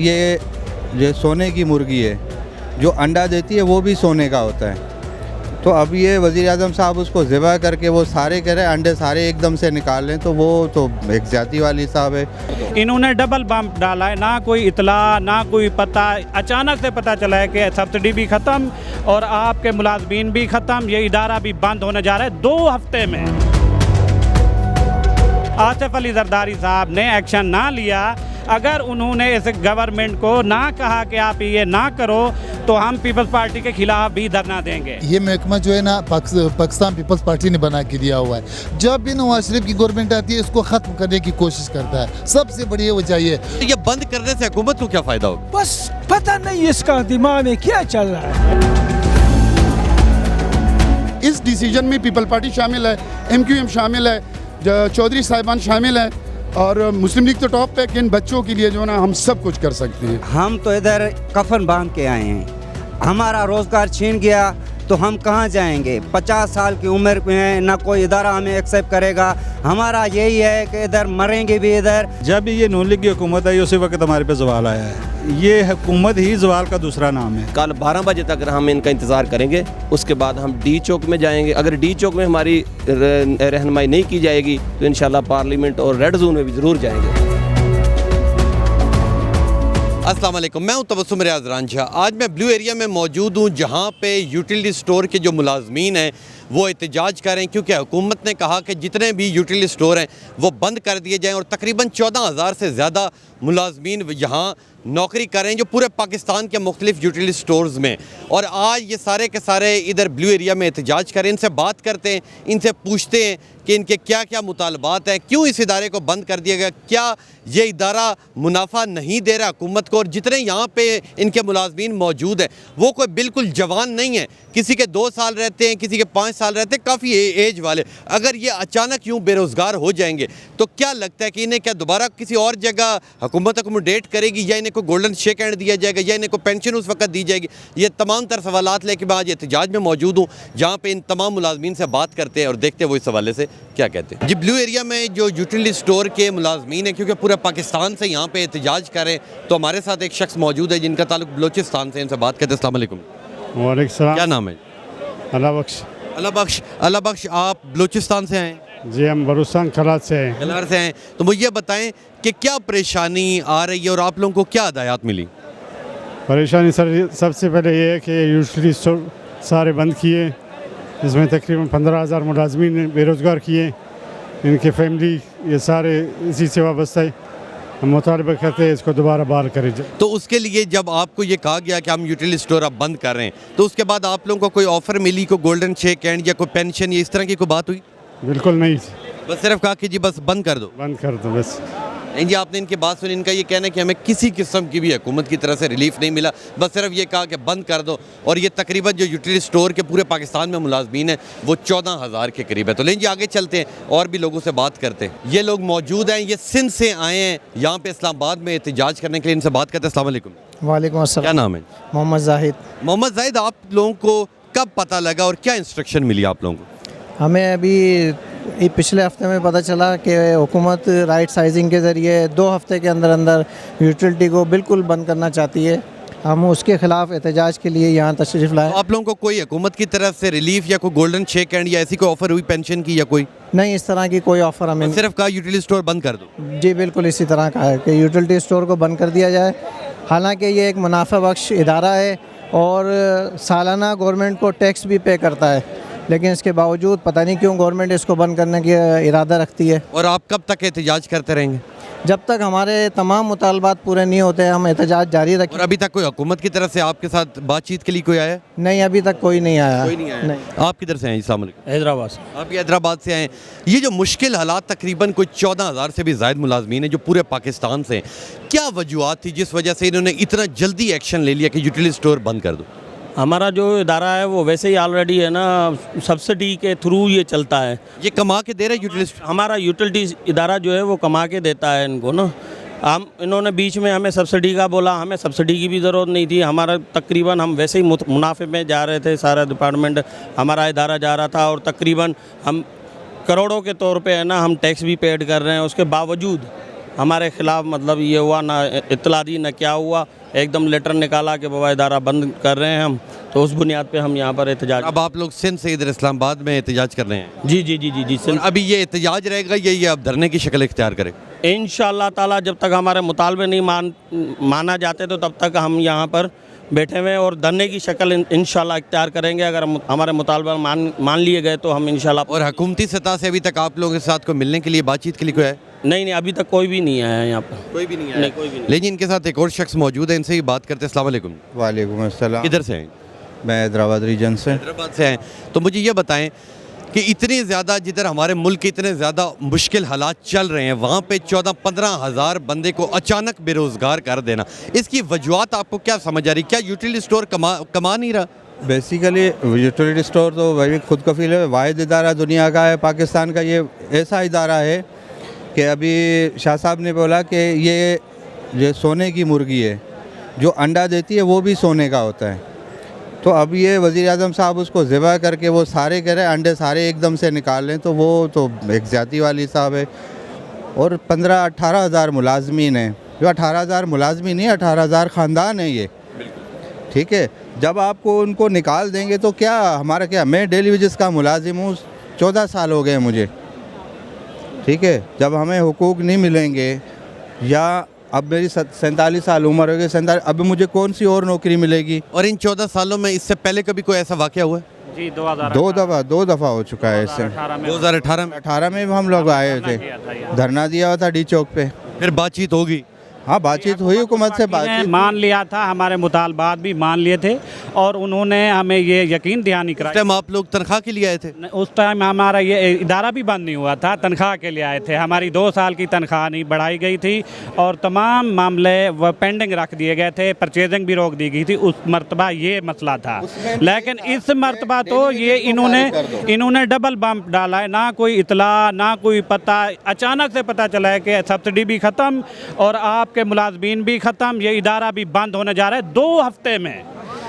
یہ سونے کی مرغی ہے، جو انڈا دیتی ہے وہ بھی سونے کا ہوتا ہے. تو اب یہ وزیر اعظم صاحب اس کو ذبح کر کے وہ سارے کہہ رہے ہیں انڈے سارے ایک دم سے نکال لیں، تو وہ تو ایک زیادتی والی صاحب ہے. انہوں نے ڈبل بمپ ڈالا ہے، نہ کوئی اطلاع نہ کوئی پتہ. اچانک سے پتہ چلا ہے کہ سبسڈی بھی ختم اور آپ کے ملازمین بھی ختم، یہ ادارہ بھی بند ہونے جا رہا ہے 2 ہفتے میں. آصف علی زرداری صاحب نے ایکشن نہ لیا. اگر انہوں نے اس گورنمنٹ کو نہ کہا کہ آپ یہ نہ کرو تو ہم پیپلز پارٹی کے خلاف بھی دھرنا دیں گے. یہ محکمہ جو ہے نا پاکستان پیپلز پارٹی نے بنا کے دیا ہوا ہے. جب بھی نواز شریف کی گورنمنٹ آتی ہے اس کو ختم کرنے کی کوشش کرتا ہے. سب سے بڑی وجہ یہ بند کرنے سے حکومت کو کیا فائدہ ہوگا؟ بس پتہ نہیں اس کا دماغ میں کیا چل رہا ہے. اس ڈیسیجن میں پیپل پارٹی شامل ہے، MQM شامل ہے، چودھری صاحبان شامل ہیں، اور مسلم لیگ تو ٹاپ پہ کہ ان بچوں کے لیے جو ہے نا ہم سب کچھ کر سکتے ہیں. ہم تو ادھر کفن باندھ کے آئے ہیں، ہمارا روزگار چھین گیا تو ہم کہاں جائیں گے؟ 50 سال کی عمر میں ہیں، نہ کوئی ادارہ ہمیں ایکسیپٹ کرے گا. ہمارا یہی ہے کہ ادھر مریں گے بھی ادھر. جب یہ نون لیگ کی حکومت آئی اسی وقت ہمارے پہ زوال آیا ہے. یہ حکومت ہی زوال کا دوسرا نام ہے. کل 12 بجے تک ہم ان کا انتظار کریں گے، اس کے بعد ہم ڈی چوک میں جائیں گے. اگر ڈی چوک میں ہماری رہنمائی نہیں کی جائے گی تو انشاءاللہ پارلیمنٹ اور ریڈ زون میں بھی ضرور جائیں گے. السلام علیکم، میں ہوں تبسم ریاض رانجھا. آج میں بلیو ایریا میں موجود ہوں جہاں پہ یوٹیلیٹی سٹور کے جو ملازمین ہیں وہ احتجاج کر رہے ہیں کیونکہ حکومت نے کہا کہ جتنے بھی یوٹیلیٹی سٹور ہیں وہ بند کر دیے جائیں. اور تقریباً 14,000 سے زیادہ ملازمین یہاں نوکری کر رہے ہیں جو پورے پاکستان کے مختلف یوٹیلیٹی سٹورز میں. اور آج یہ سارے کے سارے ادھر بلیو ایریا میں احتجاج کر رہے ہیں. ان سے بات کرتے ہیں، ان سے پوچھتے ہیں کہ ان کے کیا کیا مطالبات ہیں، کیوں اس ادارے کو بند کر دیا گیا، کیا یہ ادارہ منافع نہیں دے رہا حکومت کو. اور جتنے یہاں پہ ان کے ملازمین موجود ہیں وہ کوئی بالکل جوان نہیں ہیں، کسی کے 2 سال رہتے ہیں، کسی کے 5 سال رہتے ہیں، کافی ایج والے. اگر یہ اچانک یوں بے روزگار ہو جائیں گے تو کیا لگتا ہے کہ انہیں کیا دوبارہ کسی اور جگہ حکومت اکوموڈیٹ کرے گی، یا انہیں کوئی گولڈن شیک ہینڈ دیا جائے گا، یا انہیں کوئی پینشن اس وقت دی جائے گی؟ یہ تمام تر سوالات لے کے میں آج احتجاج میں موجود ہوں جہاں پہ ان تمام ملازمین سے بات کرتے ہیں اور دیکھتے ہیں وہ اس حوالے سے کیا کہتے ہیں. جی، بلیو ایریا میں جو یوٹیلیٹی سٹور کے ملازمین ہیں کیونکہ پورے پاکستان سے یہاں پہ احتجاج کر رہے ہیں تو ہمارے ساتھ ایک شخص موجود ہے جن کا تعلق بلوچستان سے. ان سے بات کرتے ہیں. السلام علیکم. وعلیکم السلام. کیا نام ہے؟ اللہ بخش. آپ بلوچستان سے ہیں؟ جی، ہم بلوچستان کھلات سے ہیں. کھلار سے ہیں. تو مجھے بتائیں کہ کیا پریشانی آ رہی ہے اور آپ لوگوں کو کیا ہدایات ملی؟ پریشانی سب سے پہلے یہ ہے کہ یوٹیلیٹی اسٹور سارے بند کیے، جس میں تقریباً 15,000 ملازمین بے روزگار کیے. ان کے فیملی یہ سارے اسی سے وابستہ ہے. ہم مطالبہ کرتے ہیں اس کو دوبارہ بحال کرے جائے. تو اس کے لیے جب آپ کو یہ کہا گیا کہ ہم یوٹیلیٹی سٹور اب بند کر رہے ہیں تو اس کے بعد آپ لوگوں کو کوئی آفر ملی، کوئی گولڈن شیک ہینڈ یا کوئی پینشن یا اس طرح کی کوئی بات ہوئی؟ بالکل نہیں، بس صرف کہا کہ جی بس بند کر دو. بند کر دو بس. نہیں جی، آپ نے ان کی بات سنی. ان کا یہ کہنا ہے کہ ہمیں کسی قسم کی بھی حکومت کی طرف سے ریلیف نہیں ملا، بس صرف یہ کہا کہ بند کر دو. اور یہ تقریباً جو یوٹیلیٹی سٹور کے پورے پاکستان میں ملازمین ہیں وہ 14,000 کے قریب ہے. تو لیں جی آگے چلتے ہیں اور بھی لوگوں سے بات کرتے ہیں. یہ لوگ موجود ہیں، یہ سندھ سے آئے ہیں یہاں پہ اسلام آباد میں احتجاج کرنے کے لیے. ان سے بات کرتے ہیں. السلام علیکم. وعلیکم السلام. کیا نام ہے؟ محمد زاہد. محمد زاہد، آپ لوگوں کو کب پتہ لگا اور کیا انسٹرکشن ملی آپ لوگوں کو؟ ہمیں ابھی پچھلے ہفتے میں پتہ چلا کہ حکومت رائٹ سائزنگ کے ذریعے 2 ہفتے کے اندر یوٹیلیٹی کو بالکل بند کرنا چاہتی ہے. ہم اس کے خلاف احتجاج کے لیے یہاں تشریف لائے. آپ لوگوں کو کوئی حکومت کی طرف سے ریلیف یا کوئی گولڈن شیک ہینڈ یا ایسی کوئی آفر ہوئی پینشن کی یا کوئی؟ نہیں، اس طرح کی کوئی آفر ہمیں. صرف کہا یوٹیلیٹی سٹور بند کر دو. جی بالکل اسی طرح کا ہے کہ یوٹیلیٹی سٹور کو بند کر دیا جائے. حالانکہ یہ ایک منافع بخش ادارہ ہے اور سالانہ گورنمنٹ کو ٹیکس بھی پے کرتا ہے، لیکن اس کے باوجود پتہ نہیں کیوں گورنمنٹ اس کو بند کرنے کی ارادہ رکھتی ہے. اور آپ کب تک احتجاج کرتے رہیں گے؟ جب تک ہمارے تمام مطالبات پورے نہیں ہوتے ہم احتجاج جاری رکھیں. اور ابھی تک کوئی حکومت کی طرف سے آپ کے ساتھ بات چیت کے لیے کوئی آیا؟ نہیں، ابھی تک کوئی نہیں آیا. کوئی نہیں آیا. آپ کدھر سے ہیں؟ السلام علیکم. حیدرآباد. آپ یہ حیدرآباد سے آئے. یہ جو مشکل حالات تقریباً کوئی 14,000 سے بھی زائد ملازمین ہیں جو پورے پاکستان سے ہیں، کیا وجوہات تھی جس وجہ سے انہوں نے اتنا جلدی ایکشن لے لیا کہ یوٹیلیٹی سٹور بند کر دو؟ ہمارا جو ادارہ ہے وہ ویسے ہی آلریڈی ہے نا سبسڈی کے تھرو یہ چلتا ہے. یہ کما کے دے رہے یوٹیلیٹی؟ ہمارا یوٹیلیٹی ادارہ جو ہے وہ کما کے دیتا ہے ان کو نا. انہوں نے بیچ میں ہمیں سبسڈی کا بولا، ہمیں سبسڈی کی بھی ضرورت نہیں تھی. ہمارا تقریباً ہم ویسے ہی منافع میں جا رہے تھے، سارا ڈپارٹمنٹ ہمارا ادارہ جا رہا تھا اور تقریباً ہم کروڑوں کے طور پہ ہے نا ہم ٹیکس بھی پیڈ کر رہے ہیں. اس کے باوجود हमारे खिलाफ मतलब ये हुआ ना इत्तला दी ना क्या हुआ, एकदम लेटर निकाला कि बाबा इदारा बंद कर रहे हैं हम, तो उस बुनियाद पे हम यहाँ पर एहतजाज। अब आप लोग सिंध से इधर इस्लामाबाद में एहतजाज कर रहे हैं? जी जी जी जी जी और अभी ये एहतजाज रहेगा या ये अब धरने की शक्ल इख्तियार करेगा? इंशाअल्लाह ताला जब तक हमारे मुतालबे नहीं माना जाते तो तब तक हम यहाँ पर बैठे हुए हैं और धरने की शक्ल इंशाअल्लाह इख्तियार करेंगे। अगर हमारे मुतालबा मान लिए गए तो हम इंशाअल्लाह। और हुकूमती सतह से अभी तक आप लोगों के साथ को मिलने के लिए, बातचीत के लिए कोई है? नहीं अभी तक कोई भी नहीं आया है यहाँ पर, कोई भी नहीं नहीं कोई भी नहीं। लेकिन इनके साथ एक और शख्स मौजूद है, इनसे ही बात करते हैं। अस्सलाम वालेकुम। वालेकुम अस्सलाम। किधर से हैं? मैं हैदराबाद रीजन से। हैदराबाद से हैं। तो मुझे ये बताएं कि इतनी ज़्यादा जिधर हमारे मुल्क के इतने ज़्यादा मुश्किल हालात चल रहे हैं, वहाँ पे 14-15 हज़ार बंदे को अचानक बेरोज़गार कर देना, इसकी वजूहत आपको क्या समझ आ रही? क्या यूटिलिटी स्टोर कमा नहीं रहा? बेसिकली यूटिलिटी स्टोर तो भाई खुद कफील है, वाहिद इदारा दुनिया का है, पाकिस्तान का ये ऐसा इदारा है कि अभी शाह साहब ने बोला कि ये सोने की मुर्गी है, जो अंडा देती है वो भी सोने का होता है। तो अब ये वज़ीर आज़म साहब उसको ज़िबा करके वो सारे कह रहे हैं अंडे सारे एकदम से निकाल लें, तो वो तो एक ज़्यादा वाली साहब है। और 15-18 हज़ार मुलाजमीन हैं, जो 18 हज़ार मुलाजमीन नहीं, 18 हज़ार ख़ानदान है ये, ठीक है। जब आपको उनको निकाल देंगे तो क्या हमारा क्या, मैं डेली वेजेस का मुलाजिम हूँ, 14 साल हो गए मुझे, ठीक है। जब हमें हुकूक नहीं मिलेंगे, या अब मेरी 47 साल उम्र हो गई, 47, अब मुझे कौन सी और नौकरी मिलेगी? और इन 14 सालों में इससे पहले कभी कोई ऐसा वाक़या हुआ है? जी दो दफ़ा हो चुका है इससे। 2018 में भी हम लोग आए थे, धरना दिया हुआ था डी चौक पे। फिर बातचीत होगी? हाँ बातचीत हुई, हुकूमत से बातचीत मान लिया था, हमारे मुतालबात भी मान लिए थे और उन्होंने हमें ये यकीन दहानी कराई। उस टाइम आप लोग तनख्वाह के लिए आए थे? उस टाइम हमारा ये इदारा भी बंद नहीं हुआ था, तनख्वाह के लिए आए थे। हमारी 2 साल की तनख्वाह नहीं बढ़ाई गई थी और तमाम मामले वो पेंडिंग रख दिए गए थे, परचेजिंग भी रोक दी गई थी। उस मरतबा ये मसला था, लेकिन इस मरतबा तो ये इन्होंने डबल बम्प डाला है, ना कोई इतला ना कोई पता। अचानक से पता चला है कि सब्सिडी भी ख़त्म और आपके मुलाजमीन भी ख़त्म, ये इदारा भी बंद होने जा रहा है 2 हफ्ते में।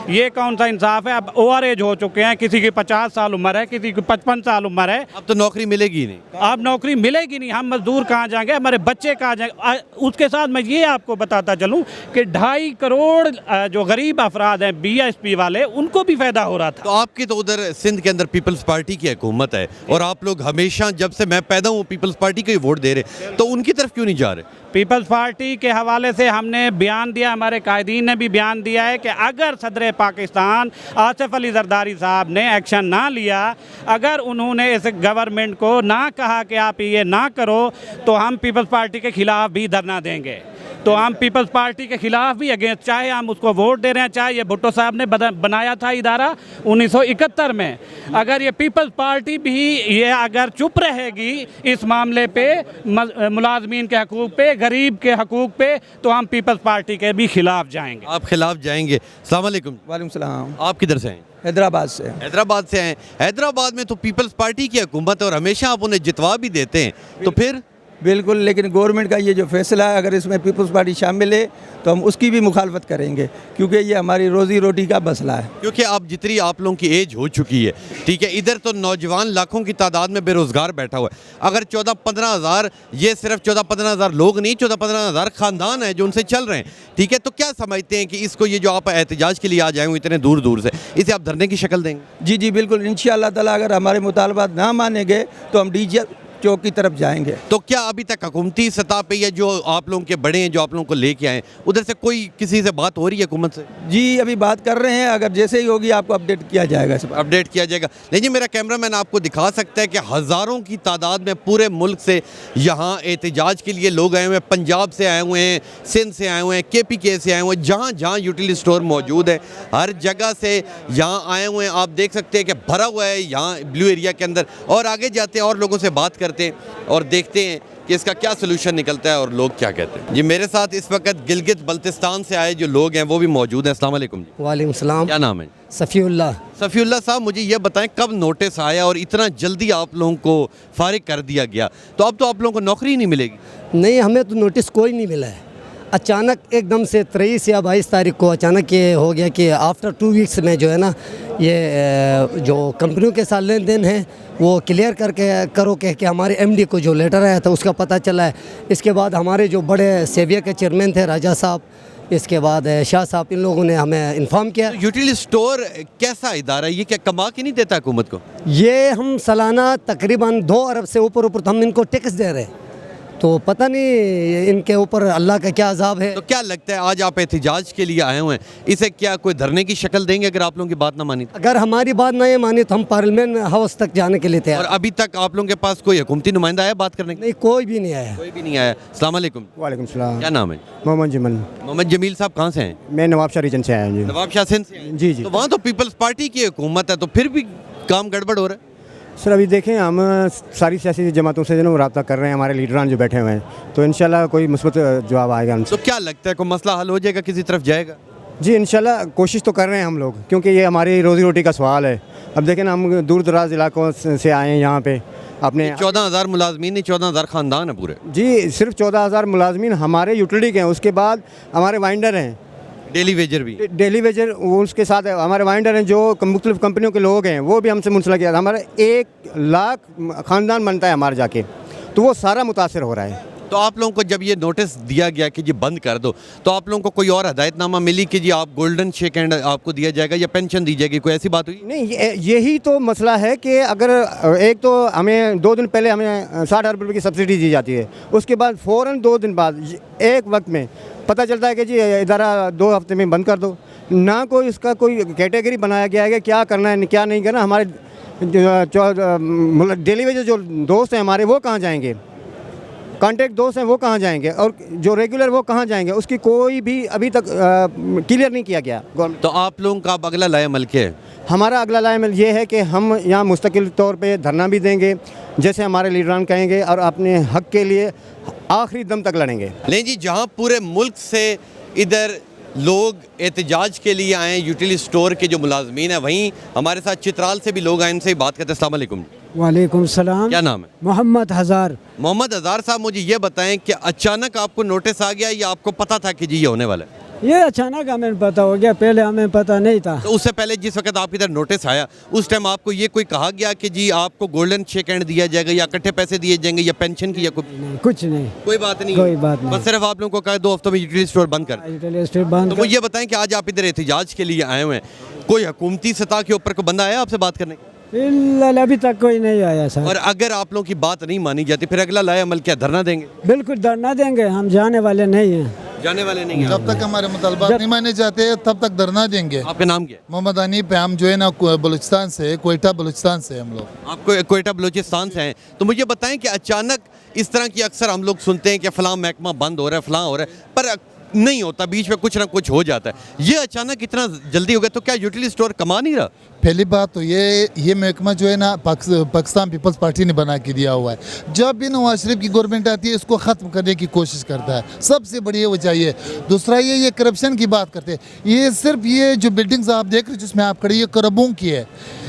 ये कौन सा इंसाफ है? अब ओवर एज हो चुके हैं, किसी की 50 साल उम्र है, किसी की 55 साल उम्र है। अब तो नौकरी मिलेगी नहीं। अब नौकरी मिलेगी नहीं, हम मजदूर कहाँ जाएंगे, हमारे बच्चे कहाँ जाएंगे? उसके साथ मैं ये आपको बताता चलूँ कि 2.5 करोड़ जो गरीब अफराद हैं BSP वाले, उनको भी फ़ायदा हो रहा था। तो आपकी तो उधर सिंध के अंदर पीपल्स पार्टी की हुकूमत है और आप लोग हमेशा जब से मैं पैदा हूँ पीपल्स पार्टी को ही वोट दे रहे, तो उनकी तरफ क्यों नहीं जा रहे? पीपल्स पार्टी के हवाले से हमने बयान दिया, हमारे कायदीन ने भी बयान दिया है कि अगर सदर पाकिस्तान आसिफ अली जरदारी साहब ने एक्शन ना लिया, अगर उन्होंने इस गवर्नमेंट को ना कहा कि आप ये ना करो, तो हम पीपल्स पार्टी के ख़िलाफ़ भी धरना देंगे। तो हम पीपल्स पार्टी के ख़िलाफ़ भी अगेंस्ट, चाहे हम उसको वोट दे रहे हैं, चाहे ये भुट्टो साहब ने बनाया था इदारा 1971 में। अगर ये पीपल्स पार्टी भी ये अगर चुप रहेगी इस मामले पे, मुलाजमीन के हकूक़ पे, गरीब के हकूक़ पे, तो हम पीपल्स पार्टी के भी खिलाफ जाएंगे। आप खिलाफ जाएंगे? अस्सलाम वालेकुम। वालेकुम सलाम। आप किधर से हैं? हैदराबाद से। हैदराबाद से हैं। हैदराबाद में तो पीपल्स पार्टी की हुकूमत है और हमेशा आप उन्हें जितवा भी देते हैं, तो फिर? बिल्कुल, लेकिन गवर्नमेंट का ये जो फैसला है, अगर इसमें पीपल्स पार्टी शामिल है तो हम उसकी भी मुखालफत करेंगे, क्योंकि ये हमारी रोज़ी रोटी का मसला है। क्योंकि अब जितनी आप लोगों की एज हो चुकी है, ठीक है, इधर तो नौजवान लाखों की तादाद में बेरोज़गार बैठा हुआ है। अगर 14-15 हज़ार, ये सिर्फ 14-15 हज़ार लोग नहीं, 14-15 हज़ार ख़ानदान हैं जो उनसे चल रहे हैं, ठीक है, तो क्या समझते हैं कि इसको, ये जो आप एहतजाज के लिए आ जाएंगे इतने दूर दूर से, इसे आप धरने की शक्ल देंगे? जी जी बिल्कुल, इंशाअल्लाह ताला अगर हमारे मुतालबात ना माने गए तो हम डी चौक की तरफ जाएंगे। तो क्या अभी तक हुकूमती सतह पे या जो आप लोगों के बड़े हैं, जो आप लोगों को लेके आए, उधर से कोई किसी से बात हो रही है हुकूमत से? जी अभी बात कर रहे हैं, अगर जैसे ही होगी आपको अपडेट किया जाएगा। अपडेट किया जाएगा। लेकिन मेरा कैमरामैन आपको दिखा सकता है कि हज़ारों की तादाद में पूरे मुल्क से यहाँ एहतजाज के लिए लोग आए हुए हैं। पंजाब से आए हुए हैं, सिंध से आए हुए हैं, KPK से आए हुए हैं, जहाँ जहाँ यूटिलिटी स्टोर मौजूद है हर जगह से यहाँ आए हुए हैं। आप देख सकते हैं कि भरा हुआ है यहाँ ब्लू एरिया के अंदर। और आगे जाते हैं और लोगों से बात करते हैं और देखते हैं कि इसका क्या सलूशन निकलता है और लोग क्या कहते हैं। जी मेरे साथ इस वक्त गिलगित बल्तिस्तान से आए जो लोग हैं वो भी मौजूद हैं। अस्सलाम वालेकुम जी। वालेकुम सलाम। क्या नाम है? सफ़ीउल्लाह। सफ़ीउल्लाह साहब, मुझे ये बताएं कब नोटिस आया और इतना जल्दी आप लोगों को फारिग कर दिया गया? तो अब तो आप लोगों को नौकरी नहीं मिलेगी। नहीं, हमें तो नोटिस कोई नहीं मिला है। اچانک ایک دم سے 23 یا 22 تاریخ کو اچانک یہ ہو گیا کہ آفٹر 2 ویکس میں جو ہے نا یہ جو کمپنیوں کے ساتھ لین دین ہے وہ کلیئر کر کے کرو کہ ہمارے ایم ڈی کو جو لیٹر آیا تھا اس کا پتہ چلا ہے. اس کے بعد ہمارے جو بڑے سیویا کے چیئرمین تھے راجہ صاحب, اس کے بعد شاہ صاحب, ان لوگوں نے ہمیں انفارم کیا. یوٹیلیٹی اسٹور کیسا ادارہ ہے, یہ کیا کما کے نہیں دیتا حکومت کو؟ یہ ہم سالانہ تقریباً 2 ارب سے اوپر ہم ان کو ٹیکس دے رہے ہیں, تو پتہ نہیں ان کے اوپر اللہ کا کیا عذاب ہے. تو کیا لگتا ہے آج آپ احتجاج کے لیے آئے ہوئے ہیں, اسے کیا کوئی دھرنے کی شکل دیں گے اگر آپ لوگوں کی بات نہ مانی؟ اگر ہماری بات نہیں مانی تو ہم پارلیمنٹ ہاؤس تک جانے کے لیے تیار. اور ابھی تک آپ لوگوں کے پاس کوئی حکومتی نمائندہ آیا بات کرنے کے؟ نہیں, کوئی بھی نہیں آیا. کوئی بھی نہیں آیا. السلام علیکم. وعلیکم السلام. کیا نام ہے؟ محمد جمیل. محمد جمیل صاحب کہاں سے ہیں؟ میں نواب شاہ ریجن سے آیا ہوں. نواب شاہ سندھ سے؟ جی جی. تو وہاں تو پیپلز پارٹی کی حکومت ہے, تو پھر بھی کام گڑبڑ ہو رہا ہے. سر ابھی دیکھیں ہم ساری سیاسی جماعتوں سے جو رابطہ کر رہے ہیں, ہمارے لیڈران جو بیٹھے ہوئے ہیں, تو انشاءاللہ کوئی مثبت جواب آئے گا ہم سے. تو کیا لگتا ہے کوئی مسئلہ حل ہو جائے گا, کسی طرف جائے گا؟ جی انشاءاللہ کوشش تو کر رہے ہیں ہم لوگ, کیونکہ یہ ہماری روزی روٹی کا سوال ہے. اب دیکھیں نا, ہم دور دراز علاقوں سے آئے ہیں یہاں پہ اپنے. 14,000 ملازمین نہیں, 14,000 خاندان ہیں پورے. جی صرف 14,000 ملازمین ہمارے یوٹیلیٹی کے ہیں, اس کے بعد ہمارے وائنڈر ہیں, ڈیلی ویجر بھی. ڈیلی ویجر اس کے ساتھ ہمارے وائنڈر ہیں جو مختلف کمپنیوں کے لوگ ہیں, وہ بھی ہم سے منسلک کیا. ہمارا 1 لاکھ خاندان بنتا ہے ہمارے جا کے, تو وہ سارا متاثر ہو رہا ہے. تو آپ لوگوں کو جب یہ نوٹس دیا گیا کہ جی بند کر دو, تو آپ لوگوں کو کوئی اور ہدایت نامہ ملی کہ جی آپ گولڈن شیک ہینڈ آپ کو دیا جائے گا یا پینشن دی جائے گی, کوئی ایسی بات ہوئی؟ نہیں, یہی تو مسئلہ ہے کہ اگر ایک تو ہمیں 2 دن پہلے ہمیں 60 ارب روپے کی سبسڈی دی جاتی ہے, اس کے بعد فوراً 2 دن بعد ایک وقت میں پتہ چلتا ہے کہ جی ادارہ 2 ہفتے میں بند کر دو. نہ کوئی اس کا کوئی کیٹیگری بنایا گیا ہے کہ کیا کرنا ہے کیا نہیں کرنا. ہمارے ڈیلی ویجر جو دوست ہیں ہمارے, وہ کہاں جائیں گے؟ کانٹیکٹ دوست ہیں وہ کہاں جائیں گے؟ اور جو ریگولر وہ کہاں جائیں گے؟ اس کی کوئی بھی ابھی تک کلیئر نہیں کیا گیا. تو آپ لوگوں کا اب اگلا لائے عمل کیا ہے؟ ہمارا اگلا لائے عمل یہ ہے کہ ہم یہاں مستقل طور پہ دھرنا بھی دیں گے, جیسے ہمارے لیڈران کہیں گے, اور اپنے حق کے لیے آخری دم تک لڑیں گے. نہیں جی, جہاں پورے ملک سے ادھر لوگ احتجاج کے لیے آئے ہیں یوٹیلیٹی اسٹور کے جو ملازمین ہیں, وہیں ہمارے ساتھ چترال سے بھی لوگ آئے, ان سے بات کرتے ہیں. السلام علیکم. وعلیکم السلام. کیا نام ہے؟ محمد ہزار. محمد ہزار صاحب, مجھے یہ بتائیں کہ اچانک آپ کو نوٹس آ گیا یا آپ کو پتہ تھا کہ جی یہ ہونے والا ہے؟ یہ اچانک ہمیں پتہ ہو گیا, پہلے ہمیں پتہ نہیں تھا. تو اس سے پہلے جس وقت آپ ادھر نوٹس آیا, اس ٹائم آپ کو یہ کوئی کہا گیا کہ جی آپ کو گولڈن شیک ہینڈ دیا جائے گا یا اکٹھے پیسے دیے جائیں گے یا پینشن کی, یا کچھ نہیں؟ کوئی بات نہیں, کوئی بات نہیں. بس صرف آپ لوگوں کو کہا 2 ہفتوں میں یوٹیلیٹی اسٹور بند کر. تو مجھے یہ بتائیں کہ آج آپ ادھر احتجاج کے لیے آئے ہوئے ہیں, کوئی حکومتی سطح کے اوپر کوئی بندہ آیا آپ سے بات کرنے کا؟ ابھی تک کوئی نہیں آیا سر. اور اگر آپ لوگوں کی بات نہیں مانی جاتی, پھر اگلا لائے عمل کیا, دھرنا دیں گے؟ بالکل دھرنا دیں گے, ہم جانے والے نہیں ہیں. جانے والے نہیں ہیں. جب تک ہمارے مطالبات نہیں مانے جاتے تب تک دھرنا دیں گے. آپ کا نام کیا ہے؟ محمد انیب ہے, ہم جو ہے نا بلوچستان سے, کوئٹہ بلوچستان سے ہم لوگ. آپ کو کوئٹہ بلوچستان سے ہیں, تو مجھے بتائیں کہ اچانک اس طرح کی اکثر ہم لوگ سنتے ہیں کہ فلاں محکمہ بند ہو رہا ہے, فلاں ہو رہا ہے, پر نہیں ہوتا, بیچ میں کچھ نہ کچھ ہو جاتا ہے. یہ اچانک اتنا جلدی ہو گیا, تو کیا یوٹیلیٹی اسٹور کما نہیں رہا؟ پہلی بات تو یہ محکمہ جو ہے نا پاکستان پیپلز پارٹی نے بنا کے دیا ہوا ہے. جب بھی نواز شریف کی گورنمنٹ آتی ہے اس کو ختم کرنے کی کوشش کرتا ہے, سب سے بڑی وجہ یہ. دوسرا یہ کرپشن کی بات کرتے ہیں. یہ صرف یہ جو بلڈنگز آپ دیکھ رہے جس میں آپ کھڑے, یہ کربوں کی ہے.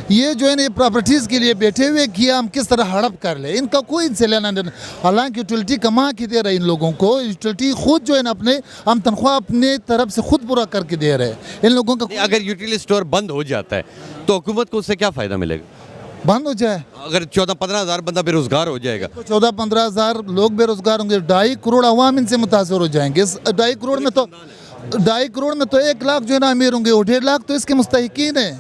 یہ جو ہے نا یہ پراپرٹیز کے لیے بیٹھے ہوئے کیا ہم کس طرح ہڑپ کر لیں, ان کا کوئی ان سے لینا دینا. حالانکہ یوٹیلیٹی کما کے دے رہے ان لوگوں کو, یوٹیلیٹی خود جو ہے نا اپنے ہم تنخواہ اپنے طرف سے خود پورا کر کے دے رہے ہیں ان لوگوں کا. اگر یوٹیلیٹی اسٹور بند ہو جاتا ہے تو حکومت کو اس سے کیا فائدہ ملے گا؟ بند ہو جائے, اگر 14-15 ہزار بندہ بے روزگار ہو جائے گا, 14-15 ہزار لوگ بے روزگار ہوں گے, 2.5 کروڑ عوام ان سے متاثر ہو جائیں گے. 2.5 کروڑ میں تو 1 لاکھ جو ہے نا امیر ہوں گے, اور 1.5 لاکھ تو اس کے مستحقین ہیں.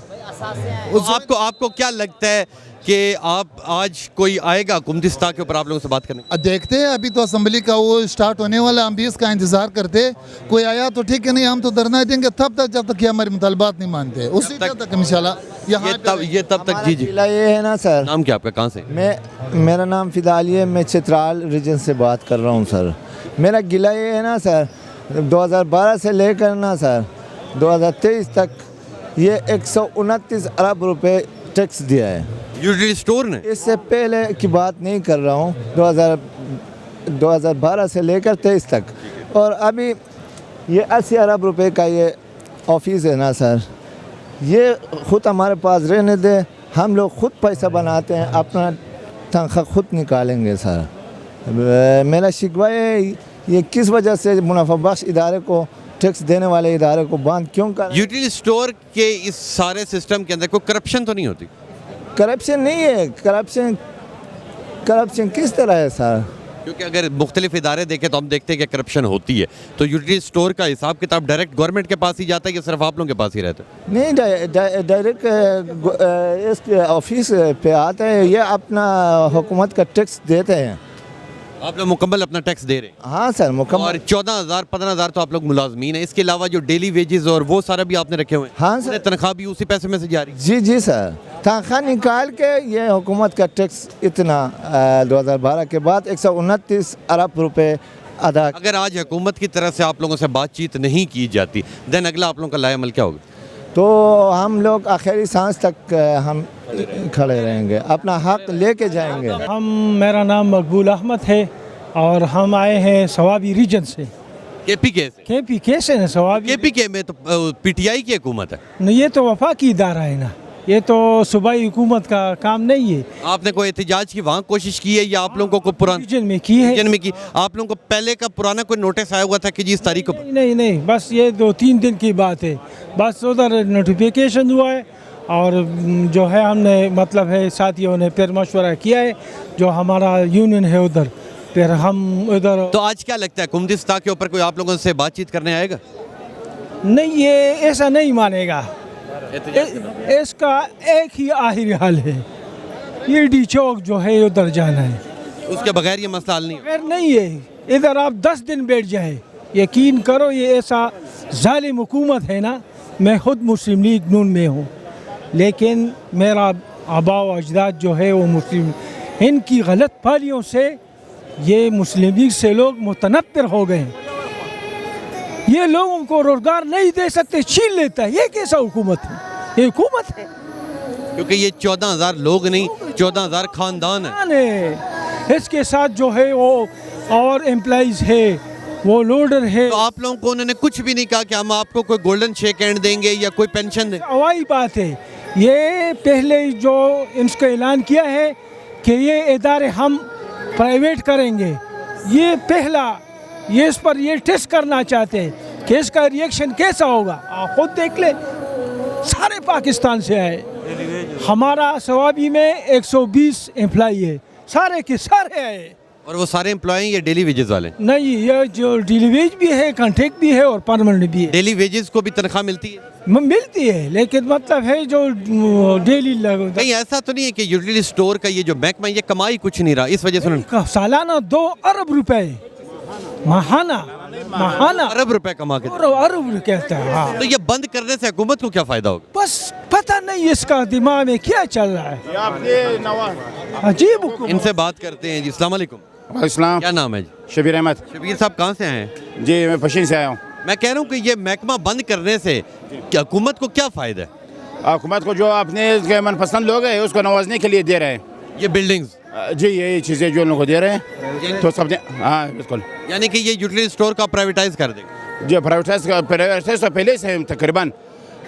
آپ کو کیا لگتا ہے کہ آپ آج کوئی آئے گا حکومتی سطح کے اوپر آپ لوگوں سے بات کرنے؟ دیکھتے ہیں, ابھی تو اسمبلی کا وہ سٹارٹ ہونے والا, ہم بھی اس کا انتظار کرتے. کوئی آیا تو ٹھیک ہے, نہیں ہم تو دھرنا دیں گے تب تک جب تک یہ ہمارے مطالبات نہیں مانتے, اسی تک انشاءاللہ. یہ تب تک. جی جی, یہ ہے نا سر. نام کیا آپ کا, کہاں سے؟ میرا نام فدالی ہے, میں چترال ریجن سے بات کر رہا ہوں سر. میرا گلہ یہ ہے نا سر, 2012 سے لے کر نا سر 2023 تک یہ 129 ارب روپے ٹیکس دیا ہے یوٹیلیٹی اسٹور نے. اس سے پہلے کی بات نہیں کر رہا ہوں, 2012 سے لے کر 23 تک. اور ابھی یہ 80 ارب روپے کا یہ آفس ہے نا سر, یہ خود ہمارے پاس رہنے دے, ہم لوگ خود پیسہ بناتے ہیں, اپنا تنخواہ خود نکالیں گے سر. میرا شکوہ ہے ये किस वजह से मुनाफा बख्श इदारे को, टैक्स देने वाले इदारे को बंद क्यों कर? यूटिलिटी स्टोर के इस सारे सिस्टम के अंदर कोई करप्शन तो नहीं होती? करप्शन नहीं है, करप्शन किस तरह है सर? क्योंकि अगर मुख्तलिफ इदारे देखें तो हम देखते हैं कि करप्शन होती है, तो यूटिलिटी स्टोर का हिसाब किताब डायरेक्ट गवर्नमेंट के पास ही जाता है कि सिर्फ आप लोगों के पास ही रहता है? नहीं, डायरेक्ट इस ऑफिस पे आते हैं, ये अपना हुकूमत का टैक्स देते हैं। आप लोग मुकम्मल अपना टैक्स दे रहे हैं? हाँ सर, मुकम्मल। और 14,000 15,000 तो आप लोग मुलाजमीन हैं, इसके अलावा जो डेली वेजेस और वो सारा भी आपने रखे हुए हैं? हाँ सर। तनख्वाह भी उसी पैसे में से जा रही है? जी जी सर, तनख्वाह निकाल के ये हुकूमत का टैक्स इतना 2012 के बाद 129 अरब रुपए अदा। अगर आज हुकूमत की तरफ से आप लोगों से बातचीत नहीं की जाती, देन अगला आप लोगों का लाएमल क्या होगा? तो हम लोग आखिरी सांस तक हम खड़े रहेंगे, अपना हक लेके जाएंगे। मेरा नाम मकबूल अहमद है और हम आए हैं सवाबी रीजन से। KPK से? KPK से ना, सवाबी। KPK में तो PTI की हुकूमत है। नहीं, ये तो वफाकी इदारा है ना, ये तो सूबाई हुकूमत का काम नहीं है। आपने कोई एहतजाज की वहाँ कोशिश की है या आप लोगों को पुराना रीजन में की है? रीजन में की। आप लोगों को पहले का पुराना कोई नोटिस आया हुआ था कि जी इस तारीख को? नहीं, बस ये 2-3 दिन की बात है, बस उधर नोटिफिकेशन हुआ है और जो है हमने मतलब है साथियों ने फिर मशवरा किया है, जो हमारा यूनियन है उधर, फिर हम उधर। तो आज क्या लगता है कुमदिस्ता के ऊपर कोई आप लोगों से बातचीत करने आएगा? नहीं, ये ऐसा नहीं मानेगा, इसका एक ही आखिरी हल है, ये डी चौक जो है उधर जाना है, उसके बगैर ये मसला हल नहीं बगैर नहीं है। इधर आप 10 दिन बैठ जाए, यकीन करो ये ऐसा जालिम हुकूमत है ना। मैं खुद मुस्लिम लीग नून में हूँ, लेकिन मेरा आबा व अजदाद जो है वो मुस्लिम, इनकी गलत पालियों से ये मुस्लिम लीग से लोग मुतनफ़िर हो गए हैं। ये लोगों को रोजगार नहीं दे सकते, छीन लेता है। ये कैसा हुकूमत है? ये हुकूमत है? क्योंकि ये 14,000 लोग नहीं, 14,000 खानदान है। इसके साथ जो है वो और एम्प्लॉइज है, वो लोडर है। तो आप लोगों को उन्होंने कुछ भी नहीं कहा कि हम आपको कोई गोल्डन शेक हैंड देंगे या कोई पेंशन देंगे? वही बात है, ये पहले जो इसका ऐलान किया है कि ये इदारे हम प्राइवेट करेंगे, ये पहला, ये इस पर ये टेस्ट करना चाहते हैं कि इसका रिएक्शन कैसा होगा। आप खुद देख ले, सारे पाकिस्तान से आए, हमारा सवाबी में 120 एम्प्लॉई है, सारे के सारे आए। और वो सारे एम्प्लॉय ये डेली वेजेस वाले? नहीं, ये जो डेली वेज भी है, कॉन्ट्रैक्ट भी है और परमानेंट भी है। डेली वेजेस को भी तनख्वाह मिलती है? मिलती है, लेकिन मतलब है जो डेली कहीं ऐसा तो नहीं है कि यूटिलिटी स्टोर का ये जो महकमा ये कमाई कुछ नहीं रहा, इस वजह से सालाना 2 अरब रुपए महाना अरब रुपए कमा के अरब कहता है। हाँ। तो ये बंद करने से हुकूमत को क्या फायदा होगा? बस पता नहीं इसका दिमाग में क्या चल रहा है, अजीब। इनसे बात करते हैं जी। अस्सलाम वालेकुम। वालेकुम। क्या नाम है जी? शबीर अहमद। शबीर साहब कहाँ से आए हैं? जी मैं पश्चिम से आया हूँ। मैं कह रहा हूँ कि ये महकमा बंद करने से हुकूमत को क्या फ़ायदा है? हुकूमत को जो अपने मनपसंद लोग हैं उसको नवाजने के लिए दे रहे हैं। ये बिल्डिंग्स? जी यही चीज़ें जो लोगों को दे रहे हैं, तो सब हाँ बिल्कुल। यानी कि ये यूटिलिटी स्टोर का प्राइवेटाइज कर देगा? जी प्राइवेटाइज तो पहले से तकरीबन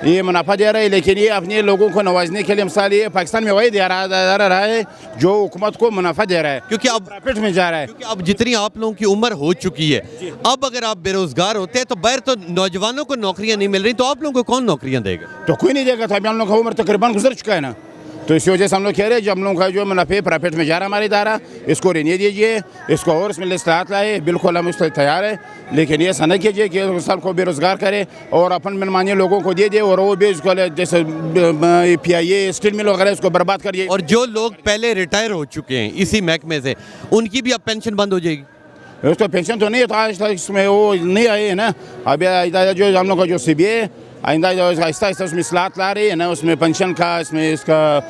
ये मुनाफा दे रहा है, लेकिन ये अपने लोगों को नवाजने के लिए, मिसाल ये पाकिस्तान में वही दे रहा है जो हुकूमत को मुनाफा दे रहा है, क्योंकि अब प्रॉफिट में जा रहा है। क्योंकि अब जितनी आप लोगों की उम्र हो चुकी है, अब अगर आप बेरोजगार होते हैं तो बाहर तो नौजवानों को नौकरियां नहीं मिल रही, तो आप लोगों को कौन नौकरियां देगा? तो कोई नहीं देगा। तो अभी हम लोग का उम्र तकरीबन गुजर चुका है ना, तो इसी वजह से हम लोग कह रहे हैं जो हम लोग का जो मुनाफे प्रॉफिट में जा रहा है हमारा इदारा, इसको रिन्यू दीजिए, इसको और इसमें लिस्टात लाए, बिल्कुल हम इसको तैयार है। लेकिन ये ऐसा नहीं कीजिए कि साल को बेरोज़गार करे और अपन मनमानी लोगों को दे दे और वो भी इसको जैसे PIA स्टील मिल वगैरह इसको बर्बाद करिए। और जो लोग पहले रिटायर हो चुके हैं इसी महकमे से, उनकी भी अब पेंशन बंद हो जाएगी? उसको पेंशन तो नहीं है, तो आज तक इसमें वो नहीं आए है ना। अभी जो हम लोग का जो CBA आइंदा जो आहिस्ता आहिस्ता उसमें इस्लाहत ला रही है ना, उसमें पेंशन का, इसमें इसका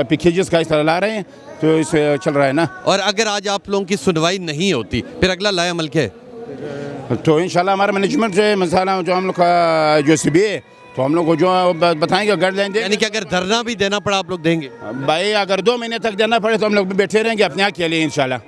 पैकेजेस का इस तरह ला रहे हैं, तो इससे चल रहा है ना। और अगर आज आप लोगों की सुनवाई नहीं होती फिर अगला लाएमल क्या है? तो इंशाल्लाह हमारा मैनेजमेंट से मसाला जो हम लोग का जो CBA, तो हम लोग को जो बताएंगे गाइडलाइन। यानी कि अगर धरना भी देना पड़ा आप लोग देंगे? भाई अगर 2 महीने तक देना पड़े तो हम लोग भी बैठे रहेंगे अपने हक के लिए इंशाल्लाह।